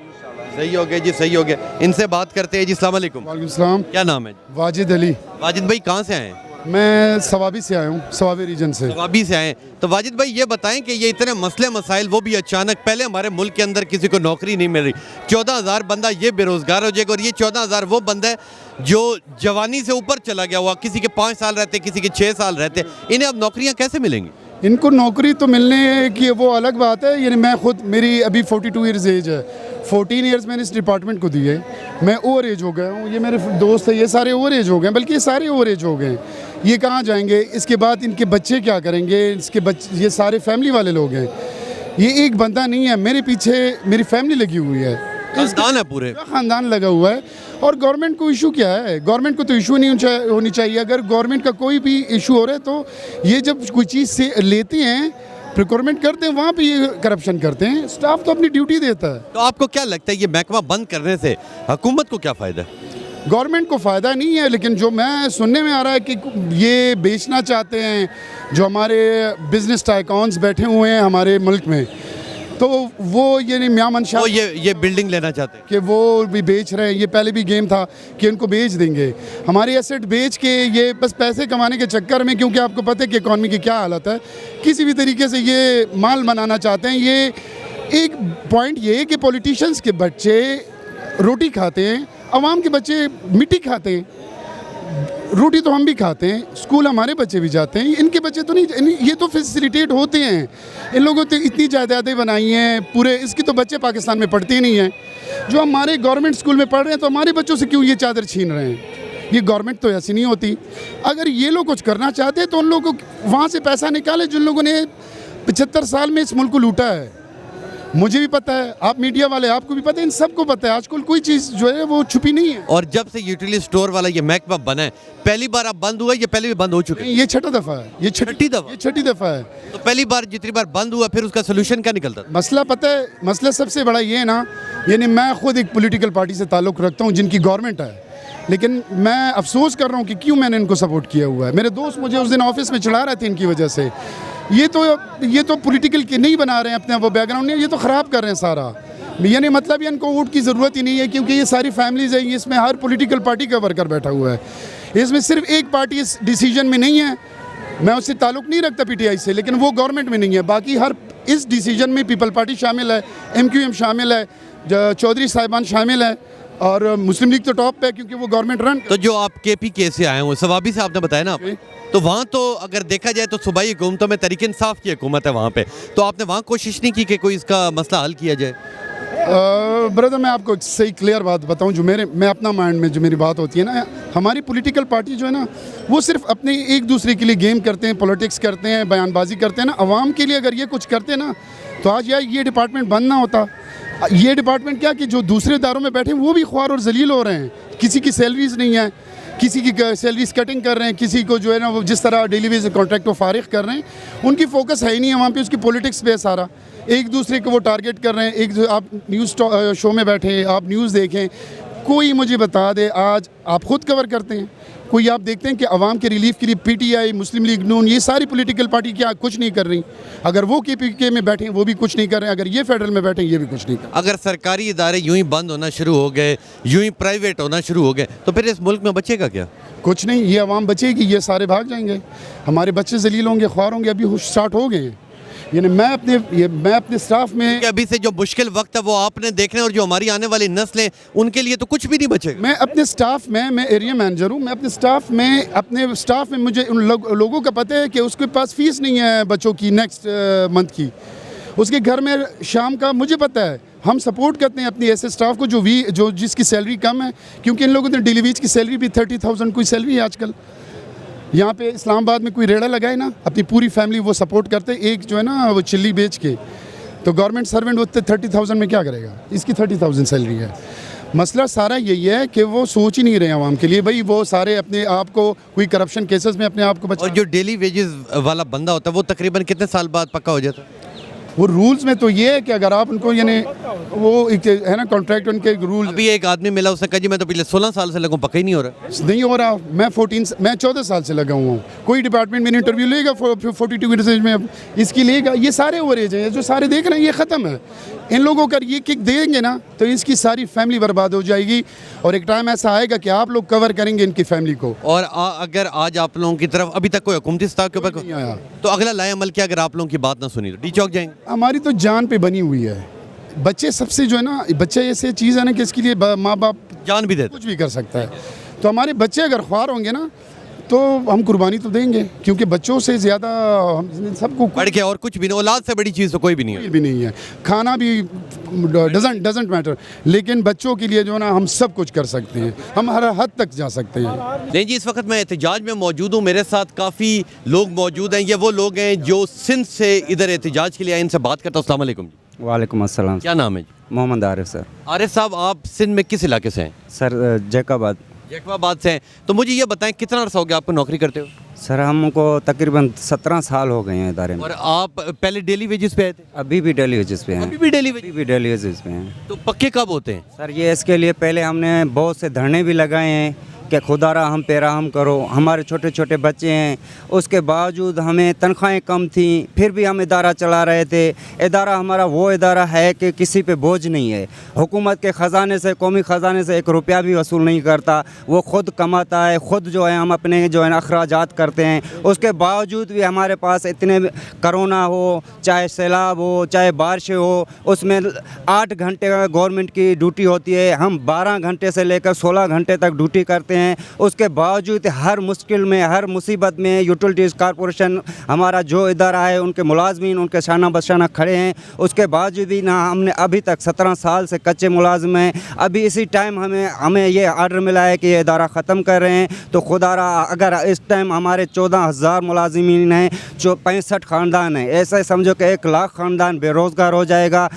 सही हो गया जी, सही हो गया। इनसे बात करते हैं जी। अस्सलाम वालेकुम। वालेकुम सलाम। क्या नाम है? वाजिद अली। वाजिद भाई कहाँ से आए हैं? मैं सवाबी से आया हूँ, सवाबी रीजन से। सवाबी से आए हैं। तो वाजिद भाई ये बताएं कि ये इतने मसले मसाइल, वो भी अचानक, पहले हमारे मुल्क के अंदर किसी को नौकरी नहीं मिल रही, 14,000 बंदा ये बेरोज़गार हो जाएगा, और ये 14,000 वो बंदा है जो जवानी से ऊपर चला गया हुआ, किसी के 5 साल रहते, किसी के 6 साल रहते, इन्हें अब नौकरियाँ कैसे मिलेंगी? इनको नौकरी तो मिलने की वो अलग बात है। यानी मैं खुद, मेरी अभी 42 ईयर्स एज है, 14 ईयर्स मैंने इस डिपार्टमेंट को दिए, मैं ओवर एज हो गया हूँ, ये मेरे दोस्त है ये सारे ओवर एज हो गए, बल्कि ये सारे ओवर एज हो गए। ये कहाँ जाएंगे? इसके बाद इनके बच्चे क्या करेंगे? इसके बच्चे, ये सारे फैमिली वाले लोग हैं, ये एक बंदा नहीं है, मेरे पीछे मेरी फैमिली लगी हुई है, खानदान है, पूरे खानदान लगा हुआ है। और गवर्नमेंट को इशू क्या है? गवर्नमेंट को तो इशू नहीं होनी चाहिए। अगर गवर्नमेंट का कोई भी इशू हो रहा है तो ये जब कोई चीज़ से लेते हैं, प्रिक्योरमेंट करते हैं, वहाँ पे ये करप्शन करते हैं। स्टाफ तो अपनी ड्यूटी देता है। तो आपको क्या लगता है ये महकमा बंद करने से हुकूमत को क्या फ़ायदा है? गवर्नमेंट को फ़ायदा नहीं है, लेकिन जो मैं सुनने में आ रहा है कि ये बेचना चाहते हैं, जो हमारे बिजनेस टाइकॉन्स बैठे हुए हैं हमारे मुल्क में, तो वो ये मियां मनशा, वो ये बिल्डिंग लेना चाहते हैं कि वो भी बेच रहे हैं। ये पहले भी गेम था कि इनको बेच देंगे, हमारे एसेट बेच के, ये बस पैसे कमाने के चक्कर में, क्योंकि आपको पता है कि इकॉनमी की क्या हालत है, किसी भी तरीके से ये माल बनाना चाहते हैं। ये एक पॉइंट ये है कि पॉलिटिशियंस के बच्चे रोटी खाते हैं, अवाम के बच्चे मिट्टी खाते हैं। रोटी तो हम भी खाते हैं, स्कूल हमारे बच्चे भी जाते हैं, इनके बच्चे तो नहीं। ये तो फैसिलिटेट होते हैं। इन लोगों ने इतनी जायदादें बनाई हैं पूरे, इसकी तो बच्चे पाकिस्तान में पढ़ते ही नहीं हैं। जो हमारे गवर्नमेंट स्कूल में पढ़ रहे हैं, तो हमारे बच्चों से क्यों ये चादर छीन रहे हैं? ये गवर्नमेंट तो ऐसी नहीं होती। अगर ये लोग कुछ करना चाहते हैं तो उन लोगों को वहाँ से पैसा निकाले जिन लोगों ने 75 साल में इस मुल्क को लूटा है। मुझे भी पता है, आप मीडिया वाले, आपको भी पता है, इन सबको पता है। आजकल कोई चीज़ जो है वो छुपी नहीं है। और जब से यूटिलिटी स्टोर वाला ये महकमा बना है, पहली बार अब बंद हुआ, ये पहले भी बंद हो चुके हैं? ये छठा दफ़ा है, ये छठी दफ़ा है। तो पहली बार जितनी बार बंद हुआ, फिर उसका सोल्यूशन क्या निकलता? मसला पता है, मसला सबसे बड़ा ये है ना, यानी मैं खुद एक पॉलिटिकल पार्टी से ताल्लुक़ रखता हूँ जिनकी गवर्नमेंट है, लेकिन मैं अफसोस कर रहा हूँ कि क्यों मैंने इनको सपोर्ट किया हुआ है। मेरे दोस्त मुझे उस दिन ऑफिस में चढ़ा रहे थे इनकी वजह से। ये तो पॉलिटिकल के नहीं बना रहे हैं अपने वो बैकग्राउंड नहीं, ये तो ख़राब कर रहे हैं सारा। यानी मतलब ये इनको वोट की ज़रूरत ही नहीं है, क्योंकि ये सारी फैमिलीज़ हैं, इसमें हर पॉलिटिकल पार्टी का वर्कर बैठा हुआ है। इसमें सिर्फ एक पार्टी इस डिसीजन में नहीं है, मैं उससे ताल्लुक़ नहीं रखता PTI से, लेकिन वो गवर्नमेंट में नहीं है। बाकी हर इस डिसीजन में पीपल पार्टी शामिल है, MQM शामिल है, चौधरी साहिबान शामिल है, और मुस्लिम लीग तो टॉप पे है क्योंकि वो गवर्नमेंट रन। तो जो आप KPK से आए हो, सवाबी से आपने बताया ना, तो वहाँ तो अगर देखा जाए तो सूबाई हुकूमतों में तहरीक इंसाफ की हुकूमत है वहाँ पे, तो आपने वहाँ कोशिश नहीं की कि कोई इसका मसला हल किया जाए? ब्रदर, मैं आपको एक सही क्लियर बात बताऊं, जो मैं अपना माइंड में जो मेरी बात होती है ना, हमारी पॉलिटिकल पार्टी जो है ना, वो सिर्फ अपने एक दूसरे के लिए गेम करते हैं, पॉलिटिक्स करते हैं, बयानबाजी करते हैं ना। अवाम के लिए अगर ये कुछ करते ना, तो आज ये डिपार्टमेंट बंद ना होता। ये डिपार्टमेंट क्या कि जो दूसरे इदारों में बैठे हैं वो भी ख्वार और जलील हो रहे हैं, किसी की सैलरीज नहीं है, किसी की सैलरीज कटिंग कर रहे हैं, किसी को जो है ना वो जिस तरह डेली बेस कॉन्ट्रैक्ट को फारिग कर रहे हैं, उनकी फोकस है ही नहीं है वहाँ पे, उसकी पॉलिटिक्स पे है सारा। एक दूसरे को वो टारगेट कर रहे हैं। एक आप न्यूज़ शो में बैठे, आप न्यूज़ देखें, कोई मुझे बता दे, आज आप खुद कवर करते हैं, कोई आप देखते हैं कि अवाम के रिलीफ के लिए PTI, मुस्लिम लीग नून, ये सारी पॉलिटिकल पार्टी क्या कुछ नहीं कर रही? अगर वो KPK में बैठे वो भी कुछ नहीं कर रहे हैं, अगर ये फेडरल में बैठे ये भी कुछ नहीं कर रहे। अगर सरकारी इदारे यूं ही बंद होना शुरू हो गए, यूं ही प्राइवेट होना शुरू हो गए, तो फिर इस मुल्क में बचेगा क्या? कुछ नहीं, ये अवाम बचेगी, ये सारे भाग जाएंगे, हमारे बच्चे जलील होंगे, ख्वार होंगे। अभी स्टार्ट हो गए हैं। यानी मैं अपने स्टाफ में, अभी से जो मुश्किल वक्त है वो आपने देखना है, और जो हमारी आने वाली नस्लें, उनके लिए तो कुछ भी नहीं बचेगा। मैं अपने स्टाफ में, मैं एरिया मैनेजर हूँ, मैं अपने स्टाफ में मुझे उन लोगों का पता है कि उसके पास फीस नहीं है बच्चों की नेक्स्ट मंथ की, उसके घर में शाम का, मुझे पता है। हम सपोर्ट करते हैं अपनी ऐसे स्टाफ को जो जिसकी सैलरी कम है, क्योंकि इन लोगों ने डेली वेज की सैलरी भी 30,000 कोई सैलरी है आजकल। यहाँ पे इस्लामाबाद में कोई रेड़ा लगाए ना, अपनी पूरी फैमिली वो सपोर्ट करते। एक जो है ना वो चिल्ली बेच के, तो गवर्नमेंट सर्वेंट वो 30,000 में क्या करेगा? इसकी 30,000 सैलरी है। मसला सारा यही है कि वो सोच ही नहीं रहे आवाम के लिए। भाई वो सारे अपने आप को कोई करप्शन केसेस में अपने आप को बचा। और जो डेली वेजेस वाला बंदा होता है वो तकरीबन कितने साल बाद पक्का हो जाता है? वो रूल्स में तो ये है कि अगर आप उनको यानी वो एक है ना कॉन्ट्रैक्ट, उनके रूल। अभी एक आदमी मिला, उसने कहा जी मैं तो पिछले 16 साल से लगा, पक्का ही नहीं हो रहा। नहीं हो रहा। मैं 14 साल से लगा हुआ हूँ। कोई डिपार्टमेंट में इंटरव्यू लेगा 42 ईयर्स एज में, इसकी लेगा। ये सारे ओवर एज हैं, जो सारे देख रहे हैं, ये ख़त्म है। इन लोगों को ये किक देंगे ना तो इसकी सारी फैमिली बर्बाद हो जाएगी और एक टाइम ऐसा आएगा कि आप लोग कवर करेंगे इनकी फैमिली को। और अगर आज आप लोगों की तरफ अभी तक कोई हुकूमती स्टाफ के ऊपर नहीं आया तो अगला लाए अमल क्या अगर आप लोगों की बात ना सुनी तो डी चौक जाएंगे? हमारी तो जान पे बनी हुई है। बच्चे सबसे जो है ना, बच्चे ऐसे चीज़ है ना कि इसके लिए माँ बाप जान भी देते, कुछ भी कर सकता है। तो हमारे बच्चे अगर ख्वार होंगे ना तो हम कुर्बानी तो देंगे, क्योंकि बच्चों से ज़्यादा हम सबको बढ़ के और कुछ भी नहीं, औलाद से बड़ी चीज़ तो कोई भी नहीं है। कोई भी नहीं है। खाना भी डजंट मैटर, लेकिन बच्चों के लिए जो ना हम सब कुछ कर सकते हैं, हम हर हद तक जा सकते हैं। नहीं जी, इस वक्त मैं एहतजाज में मौजूद हूँ, मेरे साथ काफ़ी लोग मौजूद हैं। ये वो लोग हैं जो सिंध से इधर एहतजाज के लिए आए, इनसे बात करता हूँ। अस्सलाम वालेकुम जी। वालेकुम अस्सलाम। क्या नाम है जी? मोहम्मद आरिफ सर। आरिफ साहब, आप सिंध में किस इलाके से हैं? सर जैकाबाद। जैकाबाद से हैं। तो मुझे ये बताएं कितना अर्सा हो गया आपको नौकरी करते हो? सर हमको तकरीबन 17 साल हो गए हैं इदारे में। और आप पहले डेली वेजेस पे आए थे? अभी भी डेली वेजेस पे हैं। अभी भी डेली वेजेस पे हैं। तो पक्के कब होते हैं? सर ये इसके लिए पहले हमने बहुत से धरने भी लगाए हैं कि खुदारा हम पे रहम करो, हमारे छोटे छोटे बच्चे हैं, उसके बावजूद हमें तनख्वाहें कम थी, फिर भी हम इदारा चला रहे थे। इदारा हमारा वो इदारा है कि किसी पे बोझ नहीं है, हुकूमत के ख़जाने से, कौमी ख़जाने से 1 रुपया भी वसूल नहीं करता, वो ख़ुद कमाता है, ख़ुद जो है हम अपने जो है अखराजात करते हैं। उसके बावजूद भी हमारे पास इतने करोना हो, चाहे सैलाब हो, चाहे बारिशें हो, उसमें 8 घंटे का गवर्नमेंट की ड्यूटी होती है, हम 12 घंटे से लेकर 16 घंटे तक ड्यूटी करते हैं। उसके बावजूद हर मुश्किल में, हर मुसीबत में यूटिलिटीज़ कॉरपोरेशन हमारा जो इदारा है, उनके मुलाजमीन उनके शाना बशाना खड़े हैं। उसके बावजूद भी ना हमने अभी तक 17 साल से कच्चे मुलाजिम हैं। अभी इसी टाइम हमें ये आर्डर मिला है कि ये इदारा ख़त्म कर रहे हैं। तो खुदारा अगर इस टाइम हमारे 14,000 मुलाजिमीन हैं, जो 65 ख़ानदान हैं, ऐसे समझो कि 1 लाख ख़ानदान बेरोज़गार हो जाएगा।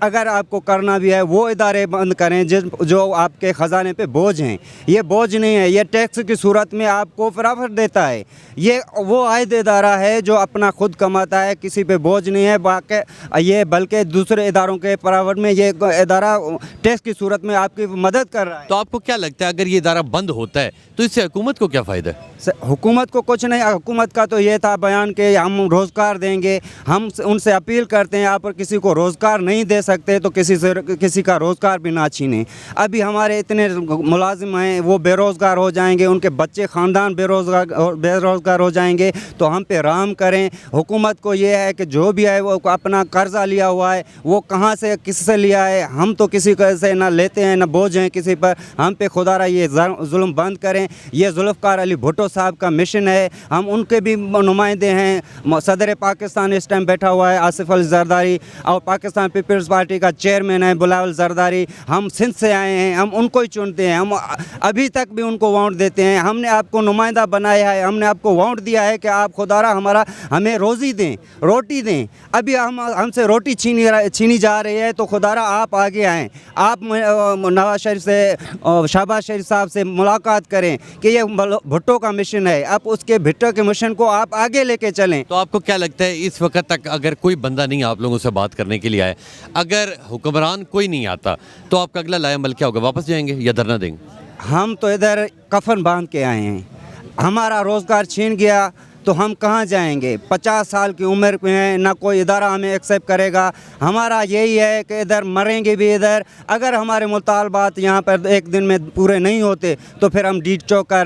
अगर आपको करना भी है वो इदारे बंद करें जो आपके ख़जाने पे बोझ हैं। ये बोझ नहीं है, ये टैक्स की सूरत में आपको फराफर देता है। ये वो आयद इदारा है जो अपना खुद कमाता है, किसी पे बोझ नहीं है। बाकी ये बल्कि दूसरे इदारों के बराबर में ये इदारा टैक्स की सूरत में आपकी मदद कर रहा है। तो आपको क्या लगता है अगर ये इदारा बंद होता है तो इससे हुकूमत को क्या फ़ायदा है? हुकूमत को कुछ नहीं, हुकूमत का तो ये था बयान कि हम रोज़गार देंगे। हम उनसे अपील करते हैं, आप किसी को रोज़गार नहीं दे सकते तो किसी का रोज़गार भी ना छीनें। अभी हमारे इतने मुलाजिम हैं वो बेरोज़गार हो जाएंगे, उनके बच्चे ख़ानदान बेरोज़गार हो जाएंगे। तो हम पे रहम करें। हुकूमत को ये है कि जो भी है वो अपना कर्जा लिया हुआ है, वो कहाँ से किससे लिया है, हम तो किसी से ना लेते हैं ना बोझ हैं किसी पर। हम पे खुदारा ये जुल्म बंद करें। ये जुल्फ़कार अली भुट्टो साहब का मिशन है, हम उनके भी नुमाइंदे हैं। सदर पाकिस्तान इस टाइम बैठा हुआ है आसिफ अली जरदारी, और पाकिस्तान पीपल्स पार्टी का चेयरमैन है बिलावल जरदारी। हम सिंध से आए हैं, हम उनको ही चुनते हैं, हम अभी तक भी उनको वोट देते हैं। हमने आपको नुमाइंदा बनाया है, हमने आपको वोट दिया है कि आप खुदारा हमें रोज़ी दें, रोटी दें। अभी हमसे रोटी छीनी जा रही है, तो खुदारा आप आगे आएँ, आप नवाज शरीफ से, शहबाज शरीफ साहब से मुलाकात करें कि ये भुट्टो का मिशन है, आप उसके भुट्टो के मिशन को आप आगे लेके चलें। तो आपको क्या लगता है इस वक्त तक अगर कोई बंदा नहीं आप लोगों से बात करने के लिए आए, अगर हुक्मरान कोई नहीं आता तो आपका अगला लाया अमल क्या होगा? वापस जाएंगे या धरना देंगे? हम तो इधर कफन बांध के आए हैं, हमारा रोज़गार छीन गया तो हम कहाँ जाएंगे? 50 साल की उम्र में है, ना कोई इदारा हमें एक्सेप्ट करेगा। हमारा यही है कि इधर मरेंगे भी इधर। अगर हमारे मुतालबात यहाँ पर एक दिन में पूरे नहीं होते तो फिर हम डी चौक का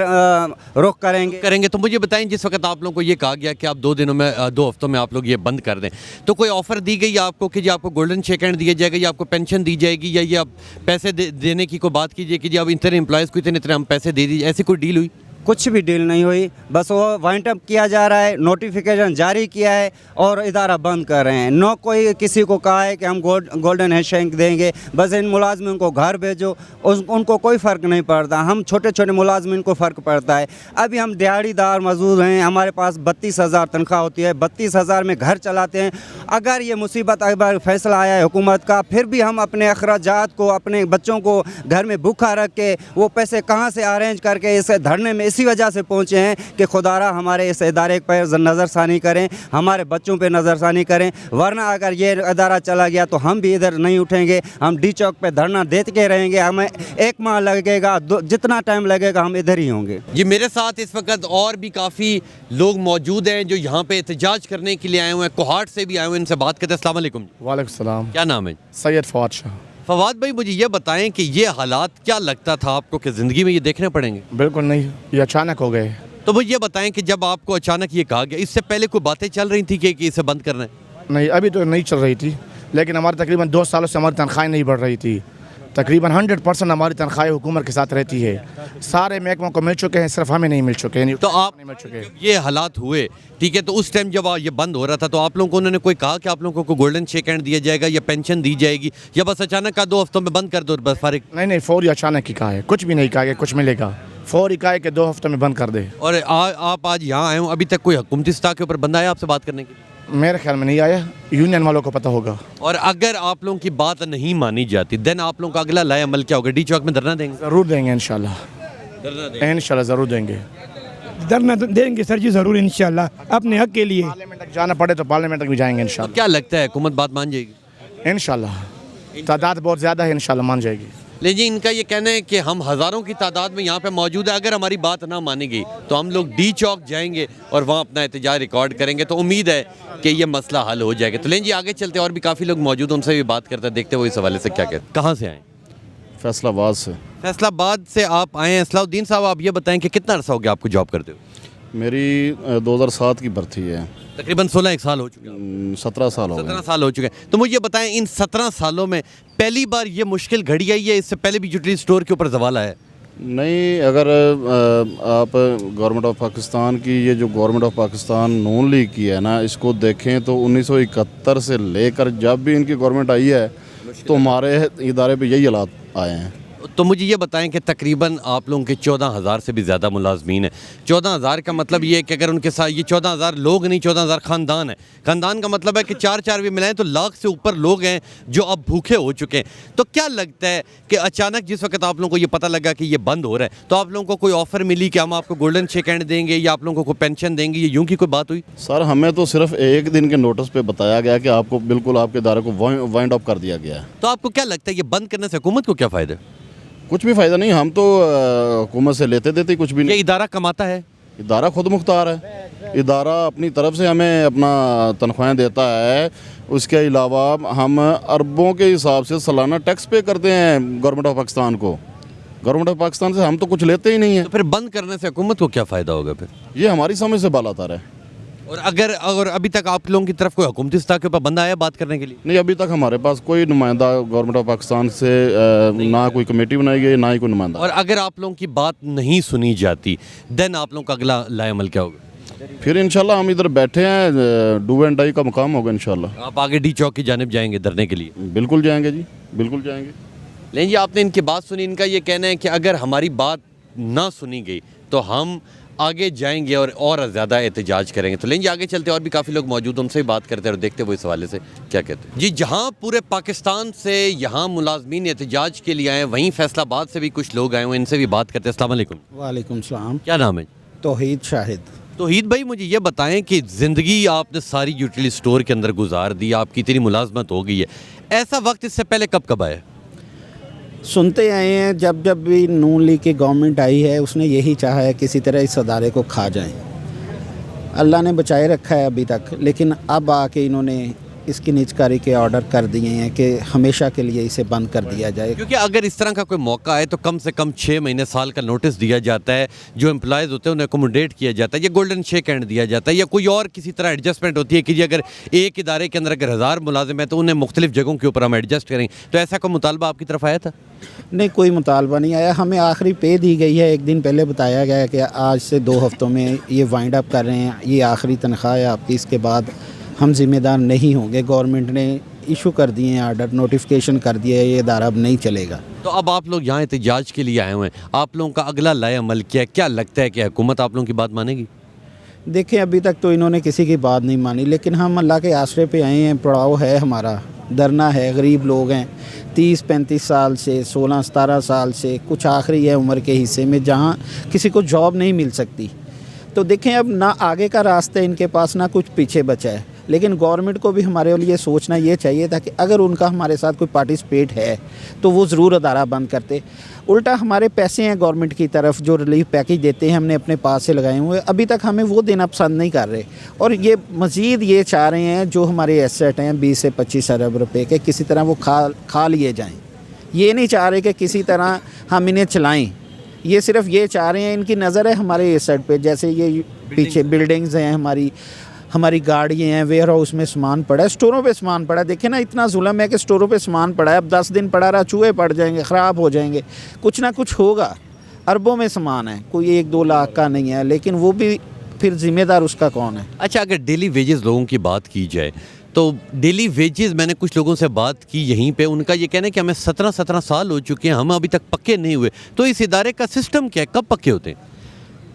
रुख करेंगे। तो मुझे बताएं, जिस वक्त आप लोगों को ये कहा गया कि आप 2 हफ्तों में आप लोग ये बंद कर दें, तो कोई ऑफ़र दी गई आपको कि जी आपको गोल्डन शेक हैंड दिया जाएगा, या आपको पेंशन दी जाएगी, या ये आप पैसे देने की कोई बात कीजिए कि जी अब इतने एम्प्लॉयज़ को इतने हम पैसे दे दीजिए, ऐसी कोई डील हुई? कुछ भी डील नहीं हुई, बस वो वाइंड अप किया जा रहा है, नोटिफिकेशन जारी किया है और इदारा बंद कर रहे हैं। नो कोई किसी को कहा है कि हम गोल्डन हैंडशेक देंगे, बस इन मुलाजमिन को घर भेजो, उनको कोई फ़र्क नहीं पड़ता। हम छोटे छोटे मुलाजमिन को फ़र्क पड़ता है। अभी हम दिहाड़ीदार मजदूर हैं, हमारे पास 32,000 तनख्वाह होती है, 32,000 में घर चलाते हैं। अगर ये मुसीबत अगर फैसला आया है हुकूमत का, फिर भी हम अपने अखराजात को, अपने बच्चों को घर में भूखा रख के वो पैसे कहाँ से अरेंज करके इस धरने में اسی وجہ سے پہنچے ہیں کہ خدارا ہمارے اس ادارے پر نظر ثانی کریں, ہمارے بچوں پہ نظر ثانی کریں, ورنہ اگر یہ ادارہ چلا گیا تو ہم بھی ادھر نہیں اٹھیں گے, ہم ڈی چوک پہ دھرنا دیتے رہیں گے, ہمیں 1 ماہ لگے گا, جتنا ٹائم لگے گا ہم ادھر ہی ہوں گے. جی میرے ساتھ اس وقت اور بھی کافی لوگ موجود ہیں جو یہاں پہ احتجاج کرنے کے لیے آئے ہوئے ہیں, کوہاٹ سے بھی آئے ہوئے ہیں, ان سے بات کرتے ہیں. السلام علیکم. وعلیکم السلام. کیا نام ہے؟ سید فواد شاہ. فواد بھائی مجھے یہ بتائیں کہ یہ حالات کیا لگتا تھا آپ کو کہ زندگی میں یہ دیکھنے پڑیں گے؟ بالکل نہیں, یہ اچانک ہو گئے. تو مجھے یہ بتائیں کہ جب آپ کو اچانک یہ کہا گیا, اس سے پہلے کوئی باتیں چل رہی تھیں کہ اسے بند کرنا ہے؟ نہیں, ابھی تو نہیں چل رہی تھی, لیکن ہماری تقریباً 2 سالوں سے ہماری تنخواہیں نہیں بڑھ رہی تھی. تقریباً 100% ہماری تنخواہیں حکومت کے ساتھ رہتی ہے. سارے محکموں کو مل چکے ہیں, صرف ہمیں نہیں مل چکے ہیں. تو آپ یہ حالات ہوئے, ٹھیک ہے, تو اس ٹائم جب یہ بند ہو رہا تھا تو آپ لوگوں کو انہوں نے کوئی کہا کہ آپ لوگوں کو گولڈن شیک ہینڈ دیا جائے گا یا پینشن دی جائے گی, یا بس اچانک کا 2 ہفتوں میں بند کر دو بس فارغ؟ نہیں, فوری اچانک ہی کہا ہے, کچھ بھی نہیں کہا کہ کچھ ملے گا. فوری کہا ہے کہ 2 ہفتوں میں بند کر دے. اور آپ آج یہاں آئے ہوں, ابھی تک کوئی حکومتی سطح کے اوپر بندہ آیا آپ سے بات کرنے کے لیے؟ میرے خیال میں نہیں آیا, یونین والوں کو پتہ ہوگا. اور اگر آپ لوگوں کی بات نہیں مانی جاتی دین آپ لوگوں کا اگلا لائے عمل کیا ہوگا؟ ڈی چوک میں دھرنا دیں گے؟ ضرور دیں گے انشاءاللہ, انشاءاللہ ضرور دیں گے. دھرنا دیں گے سر جی, ضرور انشاءاللہ, اپنے حق کے لیے. پارلیمنٹ تک جانا پڑے تو پارلیمنٹ تک بھی جائیں گے انشاءاللہ. کیا لگتا ہے حکومت بات مان جائے گی؟ انشاءاللہ, تعداد بہت زیادہ ہے, انشاءاللہ مان جائے گی. لیکن ان کا یہ کہنا ہے کہ ہم ہزاروں کی تعداد میں یہاں پہ موجود ہیں, اگر ہماری بات نہ مانی گئی تو ہم لوگ ڈی چوک جائیں گے اور وہاں اپنا احتجاج ریکارڈ کریں گے. تو امید ہے کہ یہ مسئلہ حل ہو جائے گا. تو لیں جی آگے چلتے, اور بھی کافی لوگ موجود ہیں, ان سے بھی بات کرتے ہیں, دیکھتے ہیں وہ اس حوالے سے کیا کہتے ہیں. کہاں سے آئیں؟ فیصل آباد سے. فیصل آباد سے آپ آئے ہیں. اصلاح الدین صاحب آپ یہ بتائیں کہ کتنا عرصہ ہو گیا آپ کو جاب کرتے ہو؟ میری 2007 کی برتھی ہے. تقریباً 16 سال ہو چکے ہیں. 17 سال ہو گئے. 17 سال ہو چکے ہیں. تو مجھے یہ بتائیں ان 17 سالوں میں پہلی بار یہ مشکل گھڑی آئی ہے, اس سے پہلے بھی یوٹیلیٹی اسٹور کے اوپر زوال آیا ہے؟ نہیں, اگر آپ گورنمنٹ آف پاکستان کی یہ جو گورنمنٹ آف پاکستان نون لیگ کی ہے نا, اس کو دیکھیں تو 1971 سے لے کر جب بھی ان کی گورنمنٹ آئی ہے تو ہمارے ادارے پہ یہی حالات آئے ہیں. تو مجھے یہ بتائیں کہ تقریباً آپ لوگوں کے 14,000 سے بھی زیادہ ملازمین ہیں. 14,000 کا مطلب یہ ہے کہ اگر ان کے ساتھ یہ 14,000 لوگ نہیں, 14,000 خاندان ہیں. خاندان کا مطلب ہے کہ 4 بھی ملائیں تو لاکھ سے اوپر لوگ ہیں جو اب بھوکے ہو چکے ہیں. تو کیا لگتا ہے کہ اچانک جس وقت آپ لوگوں کو یہ پتہ لگا کہ یہ بند ہو رہا ہے تو آپ لوگوں کو کوئی آفر ملی کہ ہم آپ کو گولڈن شیک ہینڈ دیں گے یا آپ لوگوں کو پینشن دیں گے, یہ یوں کی کوئی بات ہوئی؟ سر ہمیں تو صرف 1 دن کے نوٹس پہ بتایا گیا کہ آپ کو بالکل آپ کے ادارے کو وائنڈ اپ کر دیا گیا ہے. تو آپ کو کیا لگتا ہے یہ بند کرنے سے حکومت کو کیا فائدہ ہے؟ کچھ بھی فائدہ نہیں, ہم تو حکومت سے لیتے دیتے کچھ بھی نہیں. یہ ادارہ کماتا ہے؟ ادارہ خود مختار ہے. ادارہ اپنی طرف سے ہمیں اپنا تنخواہیں دیتا ہے. اس کے علاوہ ہم اربوں کے حساب سے سالانہ ٹیکس پے کرتے ہیں گورنمنٹ آف پاکستان کو. گورنمنٹ آف پاکستان سے ہم تو کچھ لیتے ہی نہیں ہیں. تو پھر بند کرنے سے حکومت کو کیا فائدہ ہوگا پھر؟ یہ ہماری سمجھ سے بالاتر ہے. اور اگر ابھی تک آپ لوگوں کی طرف کوئی حکومتی سطح کے اوپر بندہ آیا بات کرنے کے لیے؟ نہیں, ابھی تک ہمارے پاس کوئی نمائندہ گورنمنٹ آف پاکستان سے نہ کوئی کمیٹی بنائی گئی, نہ ہی کوئی نمائندہ. اور اگر آپ لوگوں کی بات نہیں سنی جاتی دین آپ لوگوں کا اگلا لائے عمل کیا ہوگا؟ پھر انشاءاللہ ہم ادھر بیٹھے ہیں, ڈو اینڈ ڈائی کا مقام ہوگا انشاءاللہ. آپ آگے ڈی چوک کی جانب جائیں گے دھرنے کے لیے؟ بالکل جائیں گے جی, بالکل جائیں گے. لیکن جی آپ نے ان کی بات سنی, ان کا یہ کہنا ہے کہ اگر ہماری بات نہ سنی گئی تو ہم آگے جائیں گے اور زیادہ احتجاج کریں گے. تو لیں جی آگے چلتے, اور بھی کافی لوگ موجود ہیں, ان سے بھی بات کرتے ہیں اور دیکھتے ہیں وہ اس حوالے سے کیا کہتے ہیں. جی جہاں پورے پاکستان سے یہاں ملازمین احتجاج کے لیے آئے ہیں, وہیں فیصل آباد سے بھی کچھ لوگ آئے ہوئے ہیں, ان سے بھی بات کرتے ہیں. السلام علیکم. وعلیکم السلام. کیا نام ہے؟ توحید شاہد. توحید بھائی مجھے یہ بتائیں کہ زندگی آپ نے ساری یوٹیلیٹی اسٹور کے اندر گزار دی, آپ کی اتنی ملازمت ہو گئی ہے, ایسا وقت اس سے پہلے کب آیا؟ سنتے آئے ہیں جب بھی نون لیگ کی گورنمنٹ آئی ہے اس نے یہی چاہا ہے کسی طرح اس ادارے کو کھا جائیں. اللہ نے بچائے رکھا ہے ابھی تک, لیکن اب آ کے انہوں نے اس کی نجکاری کے آرڈر کر دیے ہیں کہ ہمیشہ کے لیے اسے بند کر دیا جائے. کیونکہ اگر اس طرح کا کوئی موقع آئے تو کم سے کم 6 مہینے سال کا نوٹس دیا جاتا ہے, جو امپلائز ہوتے ہیں انہیں اکوموڈیٹ کیا جاتا ہے, یا گولڈن شیک ہینڈ دیا جاتا ہے, یا کوئی اور کسی طرح ایڈجسٹمنٹ ہوتی ہے کہ جی اگر ایک ادارے کے اندر اگر 1000 ملازم ہیں تو انہیں مختلف جگہوں کے اوپر ہم ایڈجسٹ کریں. تو ایسا کوئی مطالبہ آپ کی طرف آیا تھا؟ نہیں, کوئی مطالبہ نہیں آیا. ہمیں آخری پے دی گئی ہے, 1 دن پہلے بتایا گیا ہے کہ آج سے 2 ہفتوں میں یہ وائنڈ اپ کر رہے ہیں, یہ آخری تنخواہ ہے آپ کی, اس کے بعد ہم ذمہ دار نہیں ہوں گے. گورنمنٹ نے ایشو کر دیے ہیں آرڈر, نوٹیفیکیشن کر دیا ہے, یہ ادارہ اب نہیں چلے گا. تو اب آپ لوگ یہاں احتجاج کے لیے آئے ہوئے ہیں, آپ لوگوں کا اگلا لائے عمل کیا ہے؟ کیا لگتا ہے کہ حکومت آپ لوگوں کی بات مانے گی؟ देखें अभी तक तो इन्होंने किसी की बात नहीं मानी, लेकिन हम अल्लाह के आसरे पे आए हैं, पड़ाव है हमारा, डरना है। गरीब लोग हैं, 30-35 साल से, 16-17 साल से, कुछ आखिरी है उम्र के हिस्से में जहाँ किसी को जॉब नहीं मिल सकती। तो देखें अब ना आगे का रास्ता है इनके पास, ना कुछ पीछे बचा है। लेकिन गवर्नमेंट को भी हमारे लिए सोचना ये चाहिए था कि अगर उनका हमारे साथ कोई पार्टिसिपेट है तो वो ज़रूर अदारा बंद करते। उल्टा हमारे पैसे हैं गवर्नमेंट की तरफ, जो रिलीफ पैकेज देते हैं हमने अपने पास से लगाए हुए, अभी तक हमें वो देना पसंद नहीं कर रहे। और ये मज़ीद ये चाह रहे हैं जो हमारे एसेट हैं 20 से 25 अरब रुपए के, किसी तरह वो खा लिए जाएँ। ये नहीं चाह रहे कि किसी तरह हम इन्हें चलाएँ, ये सिर्फ ये चाह रहे हैं, इनकी नज़र है हमारे एसेट पे, जैसे ये पीछे बिल्डिंग्स हैं, हमारी गाड़ियाँ हैं, वेयर हाउस में सामान पड़ा है, स्टोरों पे सामान पड़ा है। देखिए ना, इतना जुल्म है कि स्टोरों पे सामान पड़ा है, अब 10 दिन पड़ा रहा, चूहे पड़ जाएंगे, ख़राब हो जाएंगे, कुछ ना कुछ होगा। अरबों में सामान है, कोई 1-2 लाख का नहीं है, लेकिन वो भी फिर ज़िम्मेदार उसका कौन है? अच्छा, अगर डेली वेजेस लोगों की बात की जाए तो डेली वेजेस, मैंने कुछ लोगों से बात की यहीं पे, उनका ये कहना है कि हमें 17 साल हो चुके हैं, हम अभी तक पक्के नहीं हुए। तो इस इदारे का सिस्टम क्या है, कब पक्के होते हैं?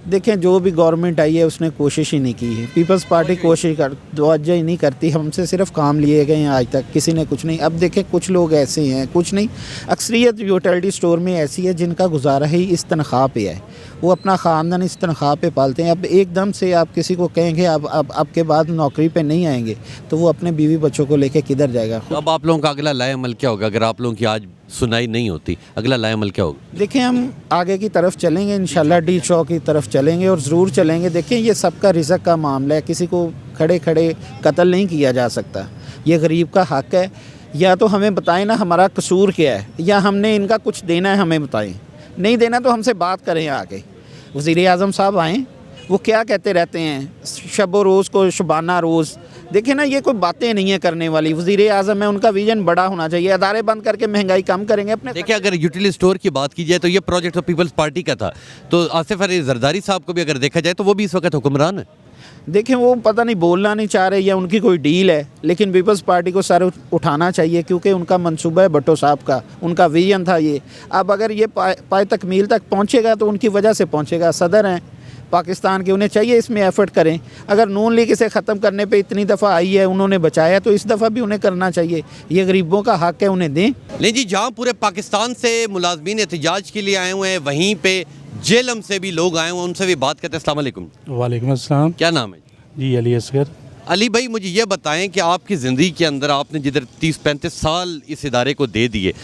देखें, जो भी गवर्नमेंट आई है उसने कोशिश ही नहीं की है। पीपल्स पार्टी कोशिश तवज्जो ही नहीं करती, हमसे सिर्फ काम लिए गए हैं आज तक, किसी ने कुछ नहीं। अब देखें, कुछ लोग ऐसे हैं, कुछ नहीं, अक्सरियत यूटिलिटी स्टोर में ऐसी है जिनका गुजारा ही इस तनख्वाह पे है, वो अपना ख़ानदान इस तनख्वाह पे पालते हैं। अब एकदम से आप किसी को कहेंगे अब के बाद नौकरी पे नहीं आएंगे, तो वो अपने बीवी बच्चों को लेके किधर जाएगा? तो अब आप लोगों का अगला लाएअमल क्या होगा अगर आप लोगों की आज सुनाई नहीं होती? अगला लाएअमल क्या होगा? देखें, हम आगे की तरफ चलेंगे, इंशाल्लाह डी चौक की तरफ चलेंगे और ज़रूर चलेंगे। देखें, ये सबका रिज़्क का मामला है, किसी को खड़े खड़े कत्ल नहीं किया जा सकता, ये गरीब का हक़ है। या तो हमें बताएं ना हमारा कसूर क्या है, या हमने इनका कुछ देना है हमें बताएं, नहीं देना तो हमसे बात करें आके। वज़ीर आज़म साहब आएँ, वो क्या कहते रहते हैं, शब रोज़ को शबाना रोज़। देखिए ना, ये कोई बातें नहीं है करने वाली। वज़ीर आज़म है, उनका विजन बड़ा होना चाहिए, अदारे बंद करके महंगाई कम करेंगे अपने। देखिए, अगर यूटिलिटी स्टोर की बात की जाए तो ये प्रोजेक्ट तो पीपल्स पार्टी का था, तो आसिफ अली जरदारी साहब को भी अगर देखा जाए तो वो भी इस वक्त हुक्मरान है। देखें, वो पता नहीं बोलना नहीं चाह रहे या उनकी कोई डील है, लेकिन पीपल्स पार्टी को सर उठाना चाहिए, क्योंकि उनका मंसूबा है भट्टो साहब का, उनका विजन था ये। अब अगर ये पाए तकमील तक पहुँचेगा तो उनकी वजह से पहुँचेगा। सदर हैं पाकिस्तान के, उन्हें चाहिए इसमें एफर्ट करें। अगर नून लीग इसे ख़त्म करने पे इतनी दफ़ा आई है, उन्होंने बचाया, तो इस दफ़ा भी उन्हें करना चाहिए। ये गरीबों का हक़ है, उन्हें दें। नहीं जी, जहाँ पूरे पाकिस्तान से मुलाजमीन एहतजाज के लिए आए हुए हैं, वहीं पे जेलम से भी लोग आए हुए हैं, उनसे भी बात करते हैं। अस्सलाम वालेकुम। वालेकुम अस्सलाम। क्या नाम है? जी अली असगर। अली भाई, मुझे ये बताएं कि आपकी ज़िंदगी के अंदर आपने जिधर 30-35 साल इस इदारे को दे दिए,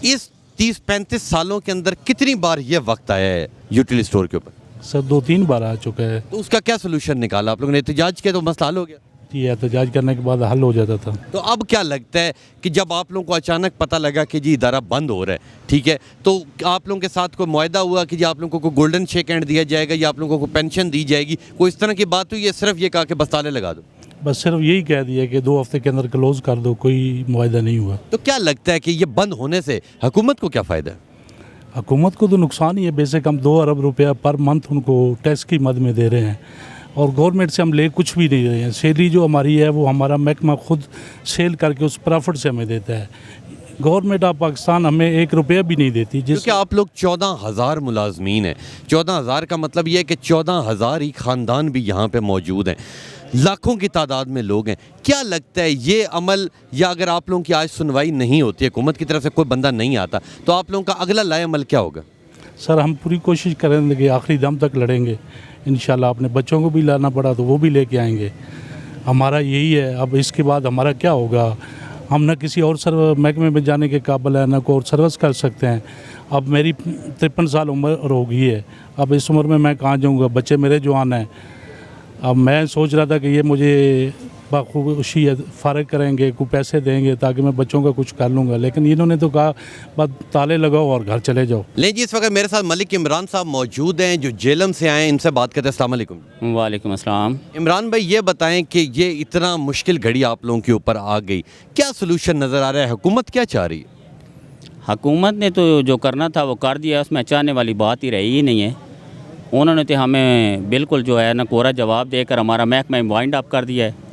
इस 30-35 सालों के अंदर कितनी बार ये वक्त आया है यूटिलिटी स्टोर के ऊपर? सर 2-3 बार आ चुका है। तो उसका क्या सोल्यूशन निकाला आप लोगों ने? एहतजाज किया तो मसला हल हो गया? जी, एहतजाज करने के बाद हल हो जाता था। तो अब क्या लगता है कि जब आप लोगों को अचानक पता लगा कि जी इदारा बंद हो रहा है, ठीक है, तो आप लोगों के साथ कोई मुआहदा हुआ कि जी आप लोगों को गोल्डन शेक हैंड दिया जाएगा या आप लोगों को पेंशन दी जाएगी? कोई इस तरह की बात हुई या सिर्फ ये कहा कि बस ताले लगा दो? बस सिर्फ यही कह दिया कि 2 हफ्ते के अंदर क्लोज़ कर दो, कोई मुआहदा नहीं हुआ। तो क्या लगता है कि ये बंद होने से हुकूमत को क्या फ़ायदा है? हुकूमत को तो नुकसान ही है। बेसिक हम 2 अरब रुपया पर मंथ उनको टैक्स की मद में दे रहे हैं, और गवर्नमेंट से हम ले कुछ भी नहीं रहे हैं। सैलरी जो हमारी है वो हमारा महकमा खुद सेल करके उस प्रॉफिट से हमें देता है। गवर्नमेंट ऑफ पाकिस्तान हमें 1 रुपया भी नहीं देती। क्योंकि आप लोग 14,000 मुलाजमीन हैं। 14,000 का मतलब ये है कि 14,000 ही ख़ानदान भी यहाँ पे मौजूद हैं, लाखों की तादाद में लोग हैं। क्या लगता है ये अमल, या अगर आप लोगों की आज सुनवाई नहीं होती है, हुकूमत की तरफ से कोई बंदा नहीं आता, तो आप लोगों का अगला लाएअमल क्या होगा? सर, हम पूरी कोशिश करेंगे कि आखिरी दम तक लड़ेंगे इंशाल्लाह। अपने बच्चों को भी लाना पड़ा तो वो भी लेके आएंगे। हमारा यही है। अब इसके बाद हमारा क्या होगा? हम न किसी और महकमे में जाने के काबिल है, न कोई और सर्विस कर सकते हैं। अब मेरी 53 साल उम्र हो गई है, अब इस उम्र में मैं कहाँ जाऊँगा? बच्चे मेरे जवान हैं। अब मैं सोच रहा था कि ये मुझे बाखुशी फ़ारग करेंगे, कुछ पैसे देंगे ताकि मैं बच्चों का कुछ कर लूँगा, लेकिन इन्होंने तो कहा बस ताले लगाओ और घर चले जाओ। ले जी, इस वक्त मेरे साथ मलिक इमरान साहब मौजूद हैं जो जेलम से आए हैं, इनसे बात करते हैं। अस्सलाम वालेकुम। वालेकुम अस्सलाम। इमरान भाई, ये बताएं कि ये इतना मुश्किल घड़ी आप लोगों के ऊपर आ गई, क्या सोल्यूशन नज़र आ रहा है? हुकूमत क्या चाह रही है? हुकूमत ने तो जो करना था वो कर दिया, उसमें चाहने वाली बात ही रही ही नहीं है। उन्होंने तो हमें बिल्कुल जो है ना कोरा जवाब देकर हमारा महकमा वाइंड अप कर दिया है।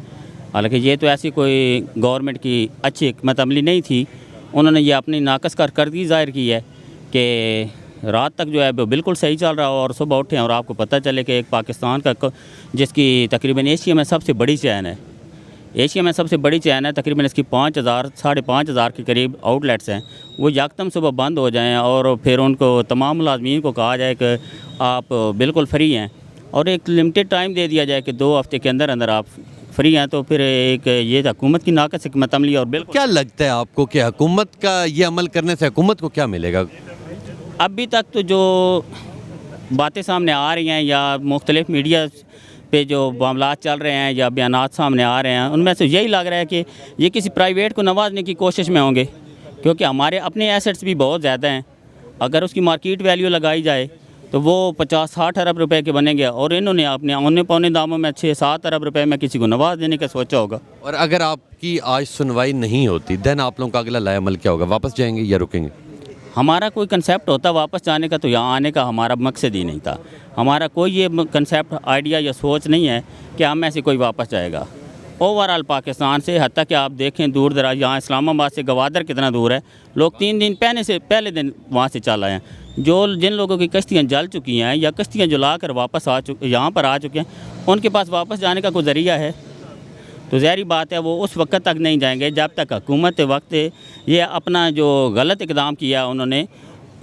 हालांकि ये तो ऐसी कोई गवर्नमेंट की अच्छी हिकमत अमली नहीं थी। उन्होंने ये अपनी नाकस कर दी ज़ाहिर की है कि रात तक जो है वो बिल्कुल सही चल रहा हो और सुबह उठें और आपको पता चले कि एक पाकिस्तान का जिसकी तकरीबन एशिया में सबसे बड़ी चैन है, एशिया में सबसे बड़ी चैन है, तकरीबन इसकी 5,000 5,500 के करीब आउटलेट्स हैं, वो यकदम सुबह बंद हो जाएं और फिर उनको तमाम मुलाजमीन को कहा जाए कि आप बिल्कुल फ्री हैं और एक लिमिटेड टाइम दे दिया जाए कि 2 हफ्ते के अंदर अंदर आप फ्री हैं, तो फिर एक ये हुकूमत की नाक़िस हिकमत अमली। और बिल्कुल क्या लगता है आपको कि हुकूमत का ये अमल करने से हुकूमत को क्या मिलेगा? अभी तक तो जो बातें सामने आ रही हैं या मुख्तलिफ मीडिया पे जो मामलात चल रहे हैं या बयानात सामने आ रहे हैं, उनमें से यही लग रहा है कि ये किसी प्राइवेट को नवाजने की कोशिश में होंगे, क्योंकि हमारे अपने एसेट्स भी बहुत ज़्यादा हैं। अगर उसकी मार्केट वैल्यू लगाई जाए तो वो 50-60 अरब रुपए के बनेंगे और इन्होंने अपने औने पौने दामों में 6-7 अरब रुपए में किसी को नवाज देने का सोचा होगा। और अगर आपकी आज सुनवाई नहीं होती देन आप लोगों का अगला लाएअमल क्या होगा? वापस जाएंगे या रुकेंगे? हमारा कोई कंसेप्ट होता वापस जाने का तो यहाँ आने का हमारा मकसद ही नहीं था। हमारा कोई ये कंसेप्ट आइडिया या सोच नहीं है कि हम ऐसे कोई वापस जाएगा। ओवरऑल पाकिस्तान से हत्ता कि आप देखें दूर दराज, यहाँ इस्लामाबाद से गवादर कितना दूर है, लोग 3 दिन पहले दिन वहाँ से चल आए हैं। जिन लोगों की कश्तियाँ जल चुकी हैं या कश्तियाँ जला कर वापस यहाँ पर आ चुके हैं, उनके पास वापस जाने का कोई ज़रिया है तो ज़ाहिर बात है वो उस वक्त तक नहीं जाएंगे जब तक हुकूमत वक्त ये अपना जो गलत इकदाम किया उन्होंने